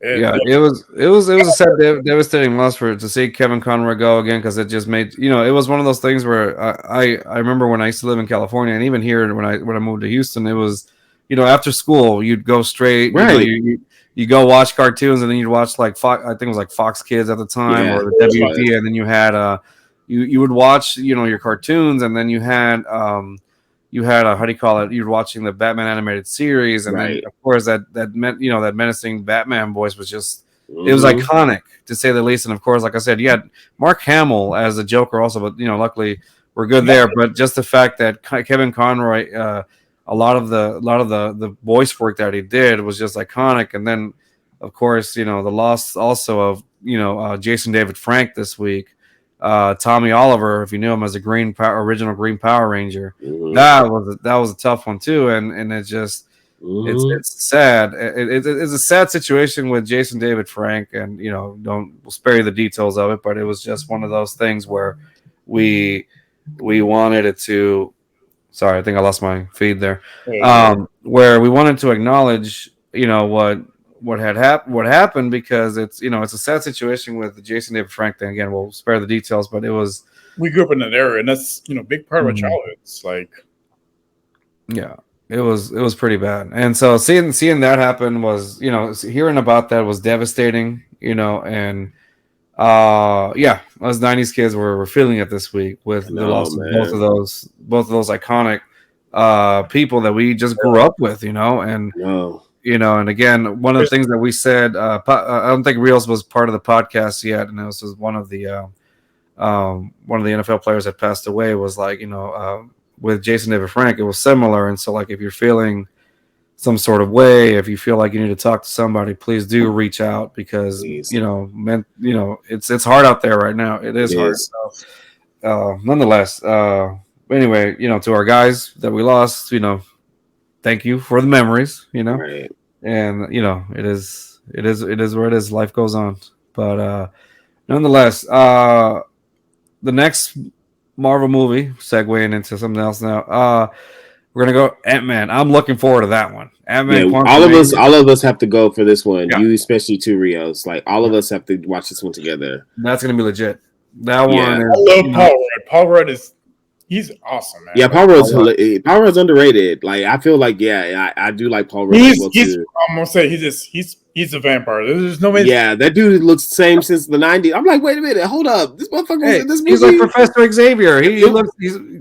It was a sad, devastating loss to see Kevin Conroy go again, because it just made it was one of those things where I remember when I used to live in California, and even here when I moved to Houston, it was after school you'd go straight, right. you go watch cartoons, and then you'd watch like Fox, I think it was like Fox Kids at the time, or the WP, and then you had you would watch your cartoons, and then you had how do you call it? You're watching the Batman animated series, and then of course that meant that menacing Batman voice was just it was iconic to say the least. And of course, like I said, you had Mark Hamill as the Joker also, but luckily we're good there. But just the fact that Kevin Conroy, a lot of the voice work that he did was just iconic. And then of course, the loss also of Jason David Frank this week. Tommy Oliver, if you knew him as a original Green Power Ranger, that was a tough one too, and it just it's sad. It's a sad situation with Jason David Frank, and we'll spare you the details of it, but it was just one of those things where we wanted it to. Sorry, I think I lost my feed there. Where we wanted to acknowledge, what happened, because it's it's a sad situation with the Jason David Frank thing. Again, we'll spare the details, but we grew up in that era, and that's big part of our childhood. It's like, yeah, it was pretty bad. And so seeing that happen was hearing about that was devastating. And us 90s kids were feeling it this week with the loss of both of those iconic people that we just grew up with. And again, one of the things that we said, I don't think Rios was part of the podcast yet, and this was one of the NFL players that passed away, was like, with Jason David Frank, it was similar. And so, like, if you're feeling some sort of way, if you feel like you need to talk to somebody, please do reach out, because it's hard out there right now. It is hard. So, nonetheless, anyway, to our guys that we lost, thank you for the memories, Right. And it is where it is. Life goes on. But nonetheless, the next Marvel movie, segueing into something else now. We're gonna go Ant-Man. I'm looking forward to that one. Ant-Man. Yeah, all of us have to go for this one. Yeah. You especially too, Rios. Like all of us have to watch this one together. That's gonna be legit. That one. I love Paul Rudd. Paul Rudd he's awesome, man. Yeah, Paul Rudd's underrated. Like I feel like I do like Paul Rudd. I'm gonna say he's a vampire. There's no way. Yeah, that dude looks the same since the 90s. I'm like, wait a minute, hold up, this motherfucker was in this movie. He's like Professor Xavier. He's been looking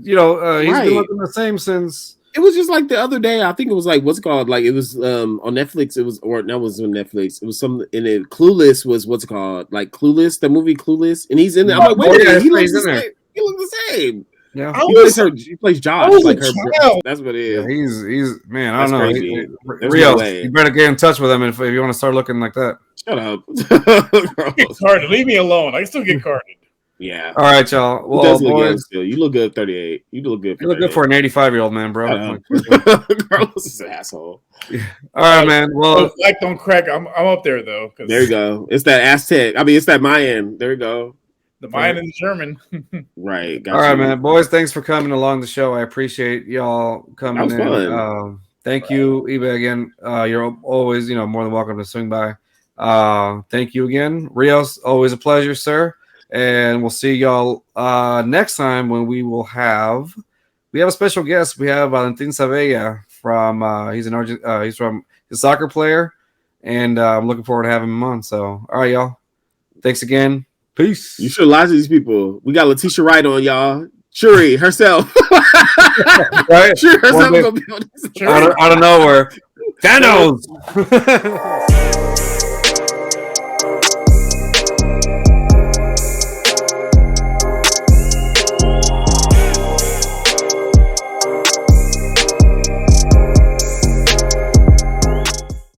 the same since. It was just like the other day. I think it was like what's it called? Like it was on Netflix. It was that was on Netflix. It was some in it. Clueless was what's it called? Like Clueless, the movie Clueless, and he's in there. I'm like, wait a minute, he looks the same. He looks the same. Yeah, he plays Josh. Like her. That's what it is. Yeah, he's man. I don't know. Rio, you better get in touch with him if you want to start looking like that. Shut up. Get carded. Leave me alone. I can still get carded. Yeah. All right, y'all. Well, boys, you look good. 38. You look good. You look good for an 85-year-old man, bro. Carlos is an asshole. Yeah. All right, man. Well, don't crack. I'm up there though. There you go. It's that Aztec. I mean, it's that Mayan. There you go. The Mayan and the German. Right. All right, man. Boys, thanks for coming along the show. I appreciate y'all coming in. Fun. Thank you, eBay, again. You're always, more than welcome to swing by. Thank you again. Rios, always a pleasure, sir. And we'll see y'all next time when we have a special guest. We have Valentin Savella from he's a soccer player, and I'm looking forward to having him on. So, all right, y'all. Thanks again. Peace. You should lie to these people. We got Letitia Wright on, y'all. Shuri herself. Right? Shuri herself gonna be on this. Out of nowhere. Thanos.